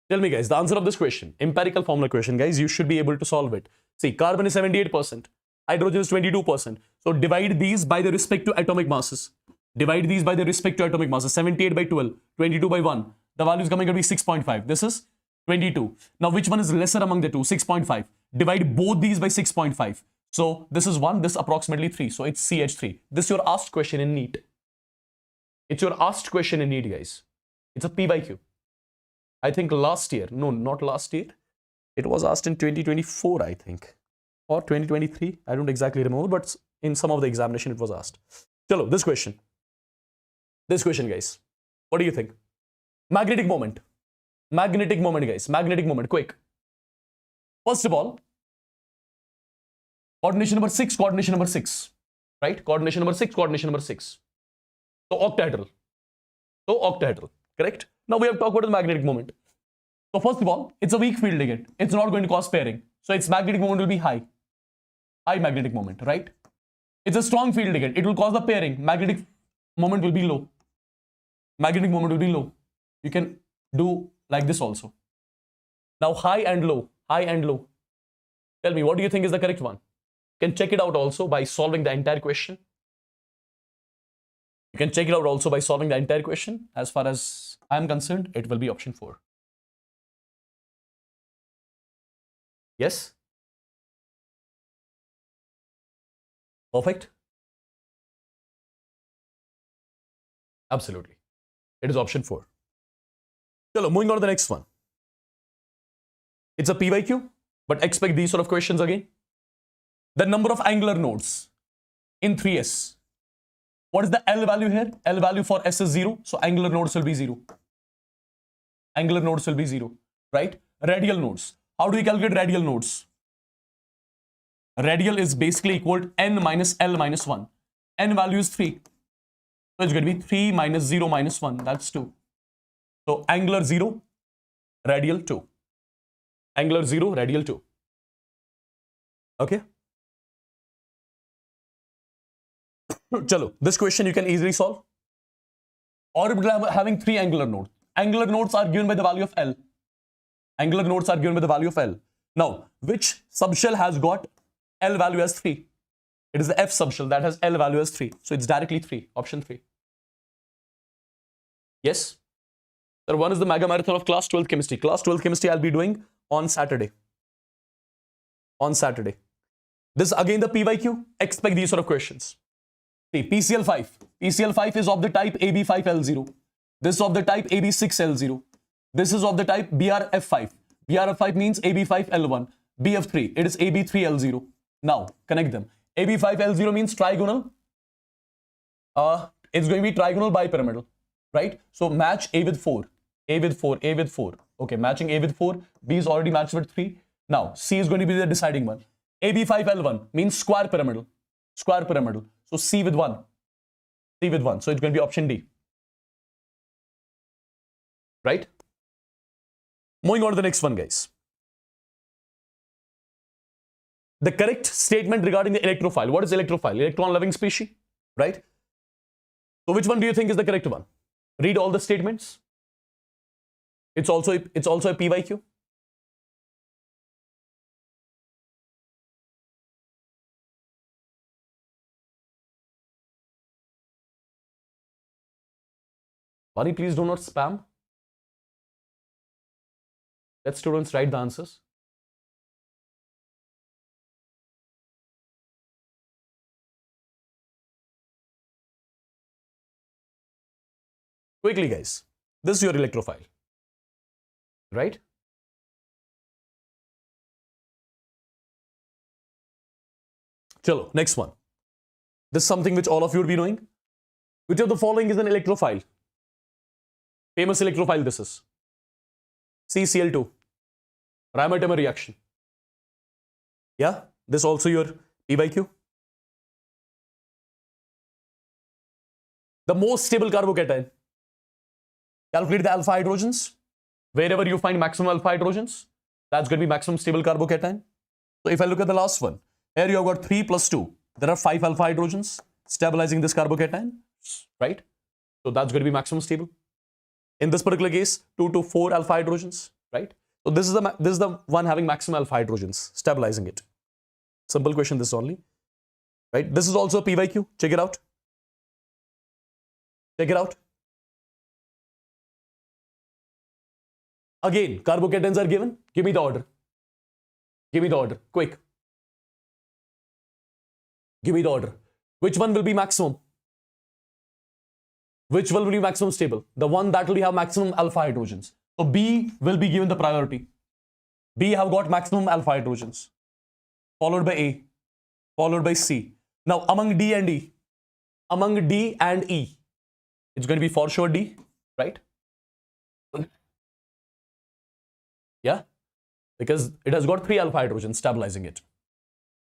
Speaker 1: Tell me guys, the answer of this question, empirical formula question, guys, you should be able to solve it. See, carbon is 78%, hydrogen is 22%. So divide these by the respective atomic masses. Divide these by the respective atomic masses. 78 by 12, 22 by 1. The value is coming to be 6.5. This is 22. Now, which one is lesser among the two? 6.5. Divide both these by 6.5. So this is 1, this approximately 3. So it's CH3. This is your asked question in NEET. It's your asked question in NEET, guys. It's a PYQ. I think last year. No, not last year. It was asked in 2024, I think. Or 2023. I don't exactly remember, but in some of the examination it was asked. Chalo, this question. This question, guys. What do you think? Magnetic moment. Magnetic moment, guys. Magnetic moment. Quick. First of all, coordination number 6, coordination number 6. Right? Coordination number 6, coordination number 6. So octahedral. So octahedral. Correct? Now we have talked about the magnetic moment. So first of all, it's a weak field ligand. It's not going to cause pairing. So its magnetic moment will be high. High magnetic moment, right? It's a strong field ligand. It will cause the pairing. Magnetic moment will be low. Magnetic moment will be low. You can do like this also. Now high and low. High and low. Tell me, what do you think is the correct one? You can check it out also by solving the entire question. You can check it out also by solving the entire question. As far as I am concerned, it will be option 4. Yes? Perfect? Absolutely. It is option 4. Chalo, moving on to the next one. It's a PYQ, but expect these sort of questions again. The number of angular nodes in 3s. What is the L value here? L value for S is 0. So angular nodes will be 0. Angular nodes will be 0. Right? Radial nodes. How do we calculate radial nodes? Radial is basically equal to N minus L minus 1. N value is 3. So it's going to be 3 minus 0 minus 1. That's 2. So angular 0, radial 2. Angular 0, radial 2. Okay? Chalo, this question you can easily solve. Orbital having 3 angular nodes. Angular nodes are given by the value of L. Angular nodes are given by the value of L. Now, which subshell has got L value as 3? It is the F subshell that has L value as 3. So it's directly 3, option 3. Yes? Sir, one is the mega marathon of class 12th chemistry. Class 12th chemistry I'll be doing on Saturday. On Saturday. This is again the PYQ. Expect these sort of questions. See, PCl5. PCl5 is of the type AB5L0. This is of the type AB6L0. This is of the type BRF5. BRF5 means AB5L1. BF3, it is AB3L0. Now, connect them. AB5L0 means trigonal. It's going to be trigonal bipyramidal, right? So match A with 4, A with 4, A with 4. Okay, matching A with 4. B is already matched with 3. Now, C is going to be the deciding one. AB5L1 means square pyramidal. Square pyramidal. So C with 1. C with 1. So it's going to be option D. Right? Moving on to the next one, guys. The correct statement regarding the electrophile. What is electrophile? Electron-loving species, right? So which one do you think is the correct one? Read all the statements. It's also a PYQ. Bunny, please do not spam. Let students write the answers. Quickly, guys. This is your electrophile. Right? Chalo, next one. This is something which all of you will be knowing. Which of the following is an electrophile? Famous electrophile this is. CCl2. Raman-Tamer reaction. Yeah? This also your PYQ. The most stable carbocation. Calculate the alpha hydrogens. Wherever you find maximum alpha hydrogens, that's going to be maximum stable carbocation. So if I look at the last one, here you have got 3 plus 2. There are 5 alpha hydrogens stabilizing this carbocation, right? So that's going to be maximum stable. In this particular case, 2 to 4 alpha hydrogens, right? So this is the one having maximum alpha hydrogens stabilizing it. Simple question this only, right? This is also a PYQ. Check it out. Check it out. Again, carbocations are given. Give me the order. Give me the order. Quick. Give me the order. Which one will be maximum? Which one will be maximum stable? The one that will have maximum alpha hydrogens. So B will be given the priority. B have got maximum alpha hydrogens. Followed by A. Followed by C. Now among D and E. Among D and E. It's going to be for sure D. Right? Yeah, because it has got 3 alpha hydrogens stabilizing it.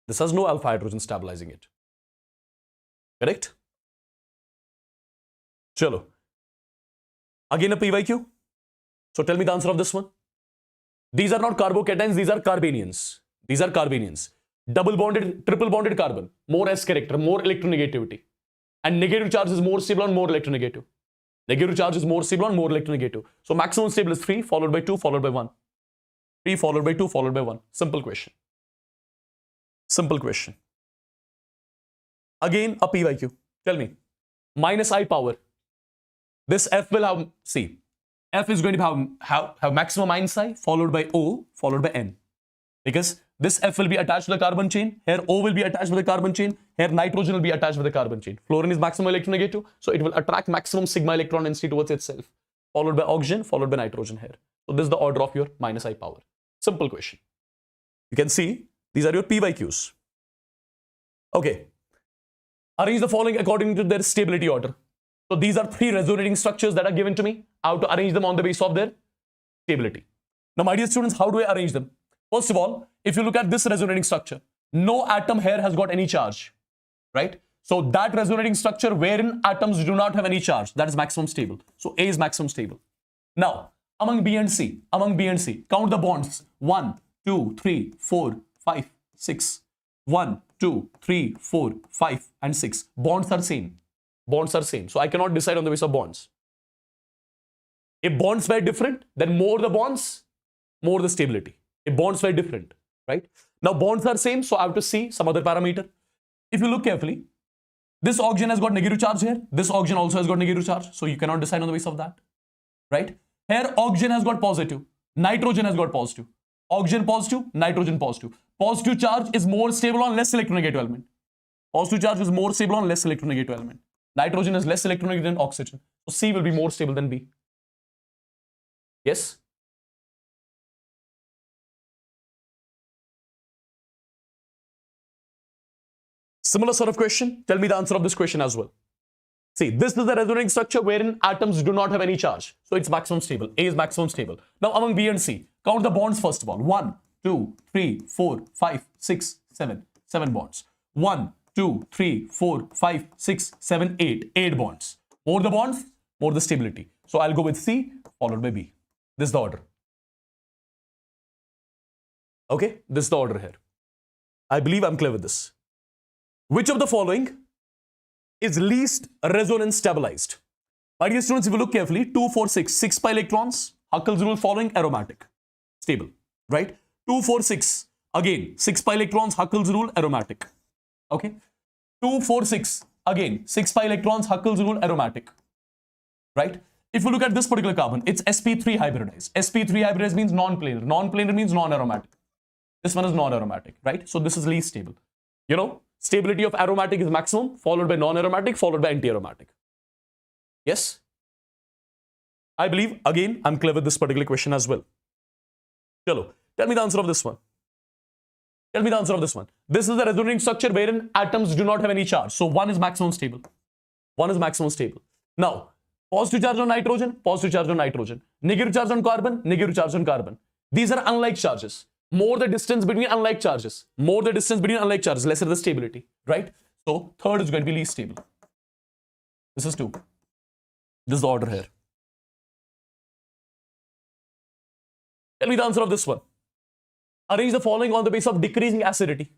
Speaker 1: This has no alpha hydrogen stabilizing it. Correct? Chalo. Again a PYQ. So tell me the answer of this one. These are not carbocations, these are carbanions. These are carbanions. Double bonded, triple bonded carbon. More S character, more electronegativity. And negative charge is more stable and more electronegative. Negative charge is more stable and more electronegative. So maximum stable is 3 followed by 2 followed by 1. 3 followed by 2 followed by 1. Simple question. Simple question. Again a PYQ. Tell me. Minus I power. This F will have, see, F is going to have maximum minus I followed by O followed by N. Because this F will be attached to the carbon chain. Here O will be attached with the carbon chain. Here nitrogen will be attached with the carbon chain. Fluorine is maximum electronegative. So it will attract maximum sigma electron density towards itself. Followed by oxygen, followed by nitrogen here. So this is the order of your minus I power. Simple question. You can see these are your PYQs. Okay. Arrange the following according to their stability order. So these are 3 resonating structures that are given to me. I have to arrange them on the basis of their stability. Now, my dear students, how do I arrange them? First of all, if you look at this resonating structure, no atom here has got any charge, right? So that resonating structure wherein atoms do not have any charge, that is maximum stable. So A is maximum stable. Now, among B and C, count the bonds. 1, 2, 3, 4, 5, 6. 1, 2, 3, 4, 5, and 6. Bonds are same. Bonds are same. So I cannot decide on the basis of bonds. If bonds were different, then more the bonds, more the stability. If bonds were different, right? Now bonds are same, so I have to see some other parameter. If you look carefully, this oxygen has got negative charge here. This oxygen also has got negative charge. So you cannot decide on the basis of that, right? Here oxygen has got positive. Nitrogen has got positive. Oxygen positive, nitrogen positive. Positive charge is more stable on less electronegative element. Positive charge is more stable on less electronegative element. Nitrogen is less electronegative than oxygen. So C will be more stable than B. Yes? Similar sort of question. Tell me the answer of this question as well. See, this is the resonating structure wherein atoms do not have any charge. So it's maximum stable. A is maximum stable. Now among B and C, count the bonds first of all. 1, 2, 3, 4, 5, 6, 7. 7 bonds. 1, 2, 3, 4, 5, 6, 7, 8. 8 bonds. More the bonds, more the stability. So I'll go with C followed by B. This is the order. Okay, this is the order here. I believe I'm clear with this. Which of the following is least resonance stabilized? My dear students, if you look carefully, 2, 4, 6, 6 pi electrons, Huckel's rule following, aromatic, stable, right? 2, 4, 6, again, 6 pi electrons, Huckel's rule, aromatic, okay? 2, 4, 6, again, 6 pi electrons, Huckel's rule, aromatic, right? If you look at this particular carbon, it's sp3 hybridized. sp3 hybridized means non-planar. Non-planar means non-aromatic. This one is non-aromatic, right? So this is least stable. You know, stability of aromatic is maximum, followed by non-aromatic, followed by anti-aromatic. Yes? I believe, again, I'm clear with this particular question as well. Chalo, tell me the answer of this one. Tell me the answer of this one. This is the resonating structure wherein atoms do not have any charge. So 1 is maximum stable. 1 is maximum stable. Now, positive charge on nitrogen, positive charge on nitrogen. Negative charge on carbon, negative charge on carbon. These are unlike charges. More the distance between unlike charges. More the distance between unlike charges, lesser the stability, right? So third is going to be least stable. This is 2. This is the order here. Tell me the answer of this one. Arrange the following on the basis of decreasing acidity.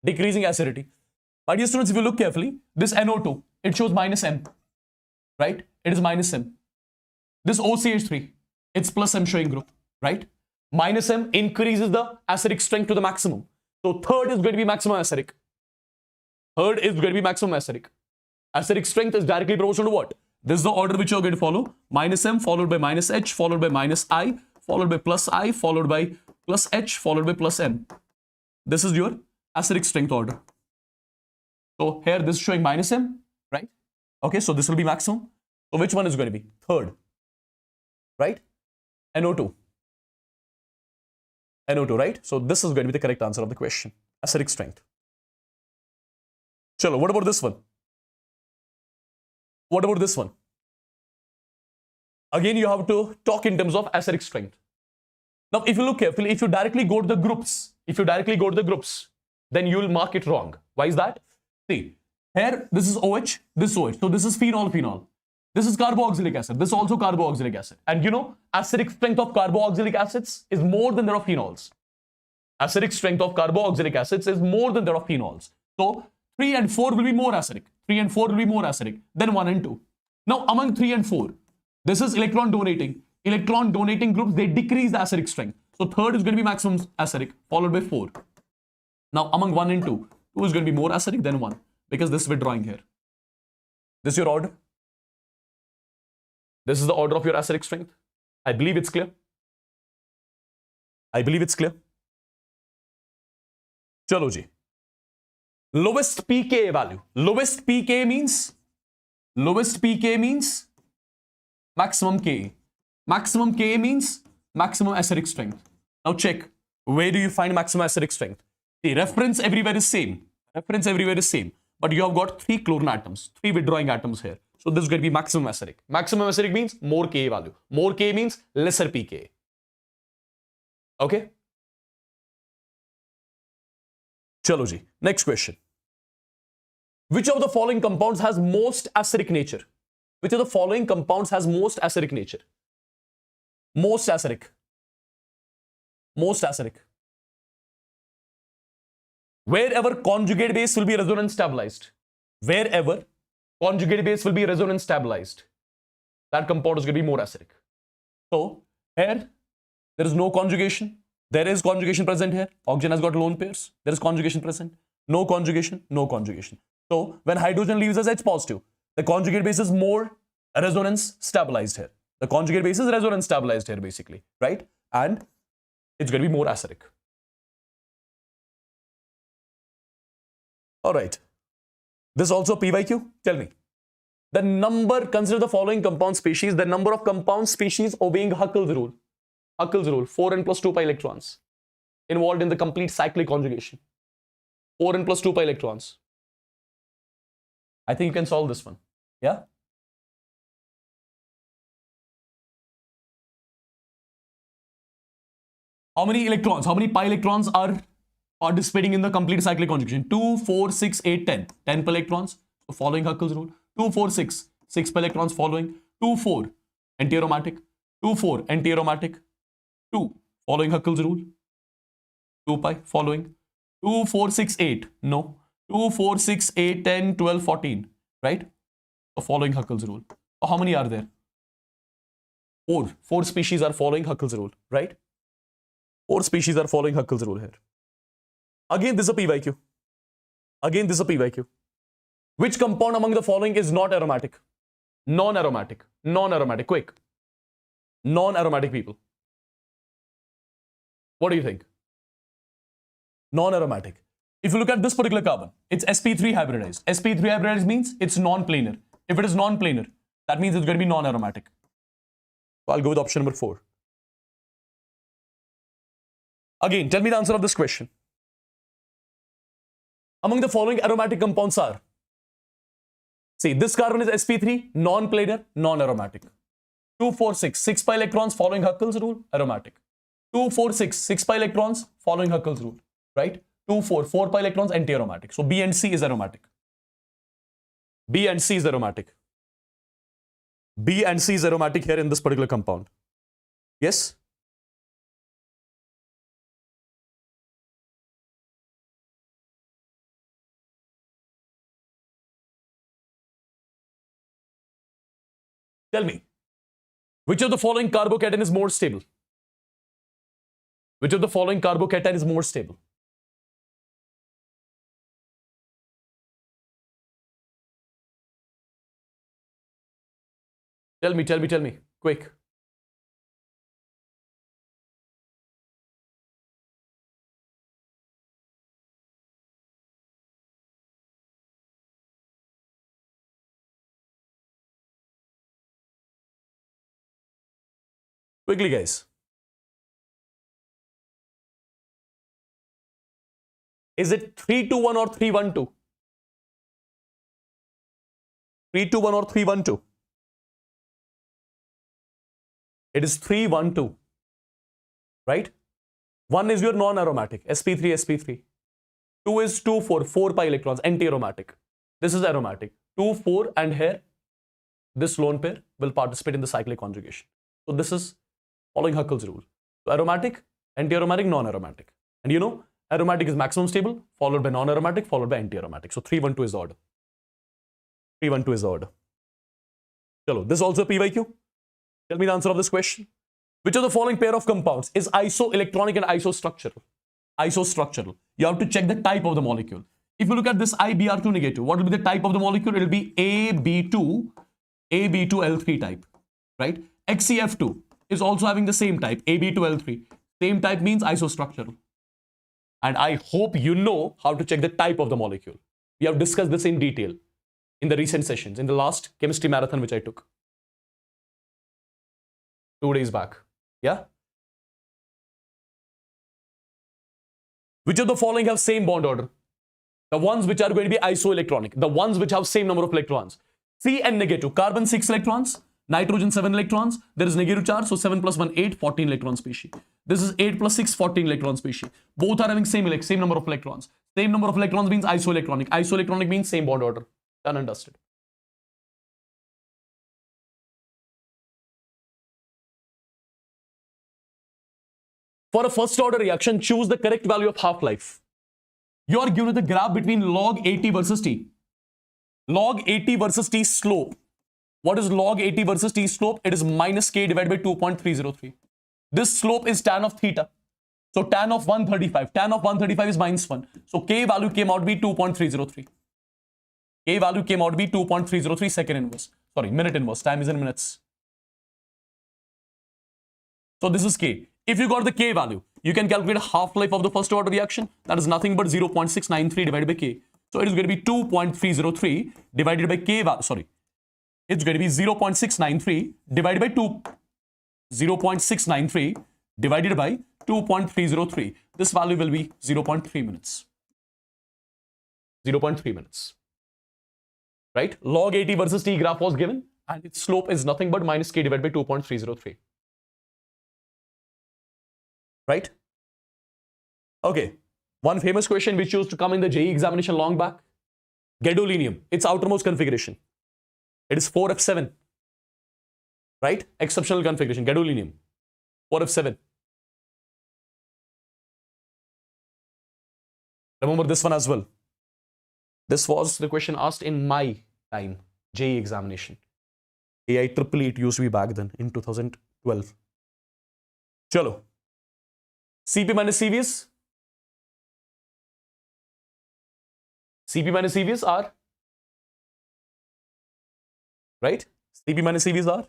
Speaker 1: Decreasing acidity. My dear students, if you look carefully, this NO2, it shows minus M, right? It is minus M. This OCH3, it's plus M showing group, right? Minus M increases the acidic strength to the maximum. So third is going to be maximum acidic. Third is going to be maximum acidic. Acidic strength is directly proportional to what? This is the order which you are going to follow. Minus M followed by minus H followed by minus I followed by plus I followed by plus H followed by plus M. This is your acidic strength order. So here this is showing minus M, right? Okay, so this will be maximum. So which one is going to be? Third, right? NO2. NO2, right? So this is going to be the correct answer of the question. Acidic strength. Chalo, what about this one? What about this one? Again, you have to talk in terms of acidic strength. Now, if you look carefully, if you directly go to the groups, then you will mark it wrong. Why is that? See, here, this is OH, this is OH. So this is phenol. This is carboxylic acid. This is also carboxylic acid. And you know, acidic strength of carboxylic acids is more than that of phenols. Acidic strength of carboxylic acids is more than that of phenols. So 3 and 4 will be more acidic. 3 and 4 will be more acidic than 1 and 2. Now, among 3 and 4, this is electron donating. Electron donating groups, they decrease the acidic strength. So third is going to be maximum acidic, followed by 4. Now, among 1 and 2, 2 is going to be more acidic than 1, because this is withdrawing here. This is your order. This is the order of your acidic strength. I believe it's clear. I believe it's clear. Chalo ji. Lowest pKa value. Lowest pKa means maximum Ka. Maximum Ka means maximum acidic strength. Now check. Where do you find maximum acidic strength? The reference everywhere is same. Reference everywhere is same. But you have got 3 chlorine atoms, 3 withdrawing atoms here. So this is going to be maximum acidic. Maximum acidic means more Ka value. More Ka means lesser pKa. Okay? Chalo ji. Next question. Which of the following compounds has most acidic nature? Which of the following compounds has most acidic nature? Most acidic. Most acidic. Wherever conjugate base will be resonance stabilized. Wherever conjugate base will be resonance stabilized, that compound is going to be more acidic. So here there is no conjugation. There is conjugation present here. Oxygen has got lone pairs. There is conjugation present. No conjugation, no conjugation. So when hydrogen leaves as H positive, the conjugate base is more resonance stabilized here. The conjugate base is resonance stabilized here basically, right? And it's going to be more acidic. All right. This is also PYQ. Tell me. The number, consider the following compound species, the number of compound species obeying Huckel's rule. Huckel's rule, 4n plus 2 pi electrons involved in the complete cyclic conjugation. 4n plus 2 pi electrons. I think you can solve this one. Yeah? How many electrons, how many pi electrons are participating in the complete cyclic conjugation? 2, 4, 6, 8, 10. 10 pi electrons. So following Huckel's rule. 2, 4, 6. 6 pi electrons following. 2, 4. Anti-aromatic. 2, 4. Anti-aromatic. 2. Following Huckel's rule. 2 pi following. 2, 4, 6, 8. No. 2, 4, 6, 8, 10, 12, 14. Right? So following Huckel's rule. So how many are there? 4. 4 species are following Huckel's rule. Right? 4 species are following Huckel's rule here. Again, this is a PYQ. Again, this is a PYQ. Which compound among the following is not aromatic? Non-aromatic. Non-aromatic. Quick. Non-aromatic people. What do you think? Non-aromatic. If you look at this particular carbon, it's sp3 hybridized. sp3 hybridized means it's non-planar. If it is non-planar, that means it's going to be non-aromatic. So I'll go with option number 4. Again, tell me the answer of this question. Among the following aromatic compounds are, see, this carbon is sp3, non-planar, non-aromatic. 2, 4, 6, 6 pi electrons following Huckel's rule, aromatic. 2, 4, 6, 6 pi electrons following Huckel's rule, right? 2, 4, 4 pi electrons, anti-aromatic. So B and C is aromatic. B and C is aromatic. B and C is aromatic here in this particular compound. Yes? Tell me, which of the following carbocation is more stable? Which of the following carbocation is more stable? Tell me, quick. Quickly, guys. Is it 3-2-1 or 3-1-2? 3-2-1 or 3-1-2? It is 3-1-2. Right? 1 is your non-aromatic, sp3, sp3. 2 is 2, 4, 4 pi electrons, anti-aromatic. This is aromatic. 2, 4, and here, this lone pair will participate in the cyclic conjugation. So this is following Huckel's rule. So aromatic, anti-aromatic, non-aromatic. And you know, aromatic is maximum stable, followed by non-aromatic, followed by anti-aromatic. So 3-1-2 is the order. 3-1-2 is the order. Chalo, this is also PYQ. Tell me the answer of this question. Which of the following pair of compounds is isoelectronic and isostructural? Isostructural. You have to check the type of the molecule. If you look at this IBr2 negative, what will be the type of the molecule? It will be AB2L3 type, right? XCF2 is also having the same type, AB2L3. Same type means isostructural. And I hope you know how to check the type of the molecule. We have discussed this in detail in the recent sessions, in the last chemistry marathon which I took 2 days back. Yeah? Which of the following have same bond order? The ones which are going to be isoelectronic, the ones which have same number of electrons. Cn negative, carbon 6 electrons, nitrogen 7 electrons, there is negative charge, so 7 plus 1, 8, 14 electron species. This is 8 plus 6, 14 electron species. Both are having same number of electrons. Same number of electrons means isoelectronic. Isoelectronic means same bond order. Done and dusted. For a first order reaction, choose the correct value of half-life. You are given the graph between log 80 versus T. Log 80 versus T slope. What is log 80 versus T slope? It is minus K divided by 2.303. This slope is tan of theta. So tan of 135. Tan of 135 is minus 1. So K value came out to be 2.303. K value came out to be 2.303 second inverse. Sorry, minute inverse. Time is in minutes. So this is K. If you got the K value, you can calculate half-life of the first order reaction. That is nothing but 0.693 divided by K. So it is going to be 2.303 divided by K, sorry, it's going to be 0.693 divided by 0.693 divided by 2.303. This value will be 0.3 minutes. 0.3 minutes. Right? Log 80 versus t graph was given and its slope is nothing but minus k divided by 2.303. Right? Okay. One famous question which used to come in the JEE examination long back. Gadolinium, its outermost configuration. It is 4f7. Right? Exceptional configuration. Gadolinium. 4f7. Remember this one as well. This was the question asked in my time, JEE examination. IEEE, it used to be back then in 2012. Chalo. CP minus CVs. CP minus CVs are, right? CP minus CVs are.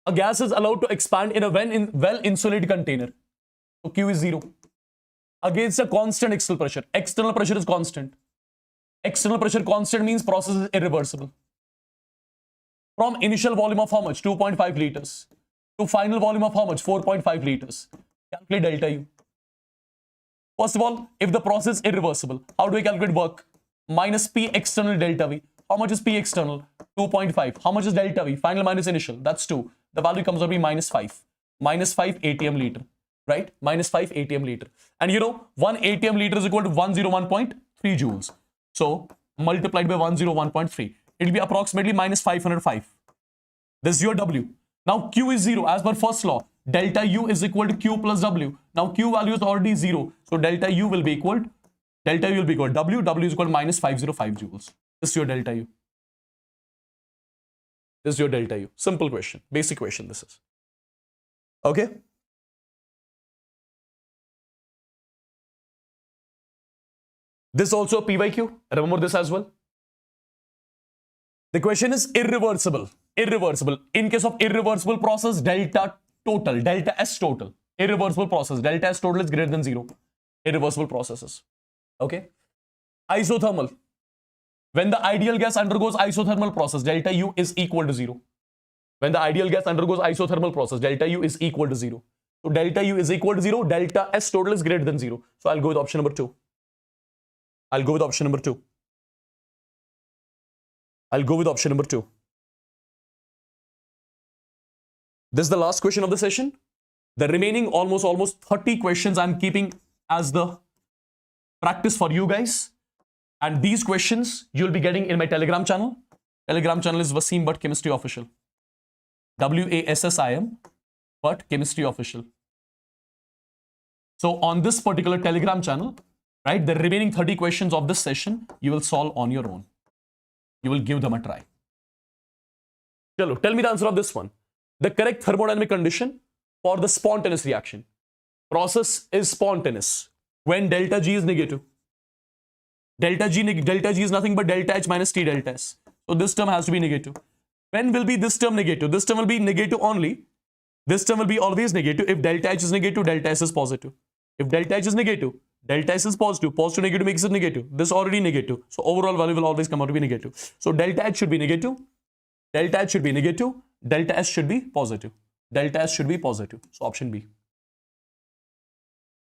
Speaker 1: A gas is allowed to expand in a well-insulated container. So Q is 0. Against a constant external pressure. External pressure is constant. External pressure constant means process is irreversible. From initial volume of how much? 2.5 liters. To final volume of how much? 4.5 liters. Calculate delta U. First of all, if the process is irreversible, how do I calculate work? Minus P external delta V. How much is P external? 2.5. How much is delta V? Final minus initial. That's 2. The value comes out to be minus 5. Minus 5 ATM liter. Right? Minus 5 ATM liter. And you know, 1 ATM liter is equal to 101.3 joules. So, multiplied by 101.3. It will be approximately minus 505. This is your W. Now, Q is 0 as per first law. Delta U is equal to Q plus W. Now, Q value is already 0. So, delta U will be equal to W. W is equal to minus 505 joules. This is your delta U. This is your delta U. Simple question. Basic question this is. Okay. This is also a PYQ. Remember this as well. The question is irreversible. Irreversible. In case of irreversible process, delta S total. Irreversible process, delta S total is greater than 0. Irreversible processes. Okay. Isothermal. When the ideal gas undergoes isothermal process, delta U is equal to 0. When the ideal gas undergoes isothermal process, delta U is equal to 0. So delta U is equal to 0, delta S total is greater than 0. So I'll go with option number 2. I'll go with option number 2. I'll go with option number 2. This is the last question of the session. The remaining almost 30 questions I'm keeping as the practice for you guys. And these questions you'll be getting in my Telegram channel. Telegram channel is Wassim Bhat Chemistry Official. WASSIM Bhat Chemistry Official. So on this particular Telegram channel, right, the remaining 30 questions of this session, you will solve on your own. You will give them a try. Chalo, tell me the answer of this one. The correct thermodynamic condition for the spontaneous reaction. Process is spontaneous when delta G is negative. Delta G is nothing but delta H minus T delta S. So this term has to be negative. When will be this term negative? This term will be negative only. This term will be always negative. If delta H is negative, delta S is positive. If delta H is negative, delta S is positive. Positive negative makes it negative. This is already negative. So overall value will always come out to be negative. So delta H should be negative. Delta H should be negative. Delta S should be positive. Delta S should be positive. So option B.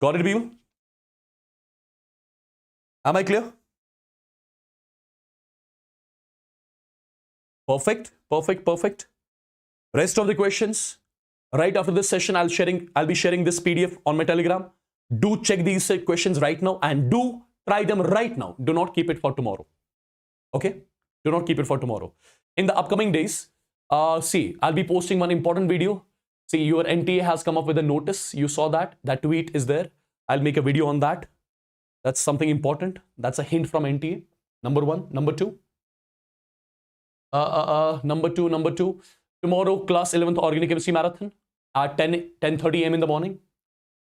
Speaker 1: Got it, people? Am I clear? Perfect, perfect, perfect. Rest of the questions, right after this session, I'll be sharing this PDF on my Telegram. Do check these questions right now and do try them right now. Do not keep it for tomorrow. Okay? Do not keep it for tomorrow. In the upcoming days, see, I'll be posting one important video. See, your NTA has come up with a notice. You saw that. That tweet is there. I'll make a video on that. That's something important. That's a hint from NTA. Number one. Number two. Number two. Tomorrow, class 11th Organic Chemistry Marathon at 10:30 a.m. in the morning.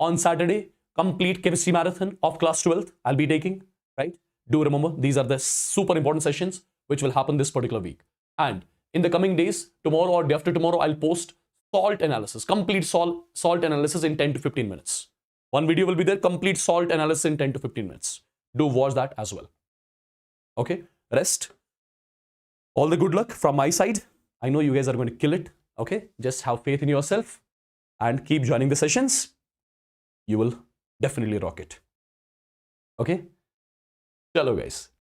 Speaker 1: On Saturday, complete chemistry marathon of class 12th I'll be taking, right? Do remember, these are the super important sessions which will happen this particular week. And in the coming days, tomorrow or day after tomorrow, I'll post salt analysis, complete salt analysis in 10 to 15 minutes. One video will be there, complete salt analysis in 10 to 15 minutes. Do watch that as well. Okay, rest. All the good luck from my side. I know you guys are going to kill it. Okay, just have faith in yourself and keep joining the sessions. You will definitely rock it. Okay, chalo guys.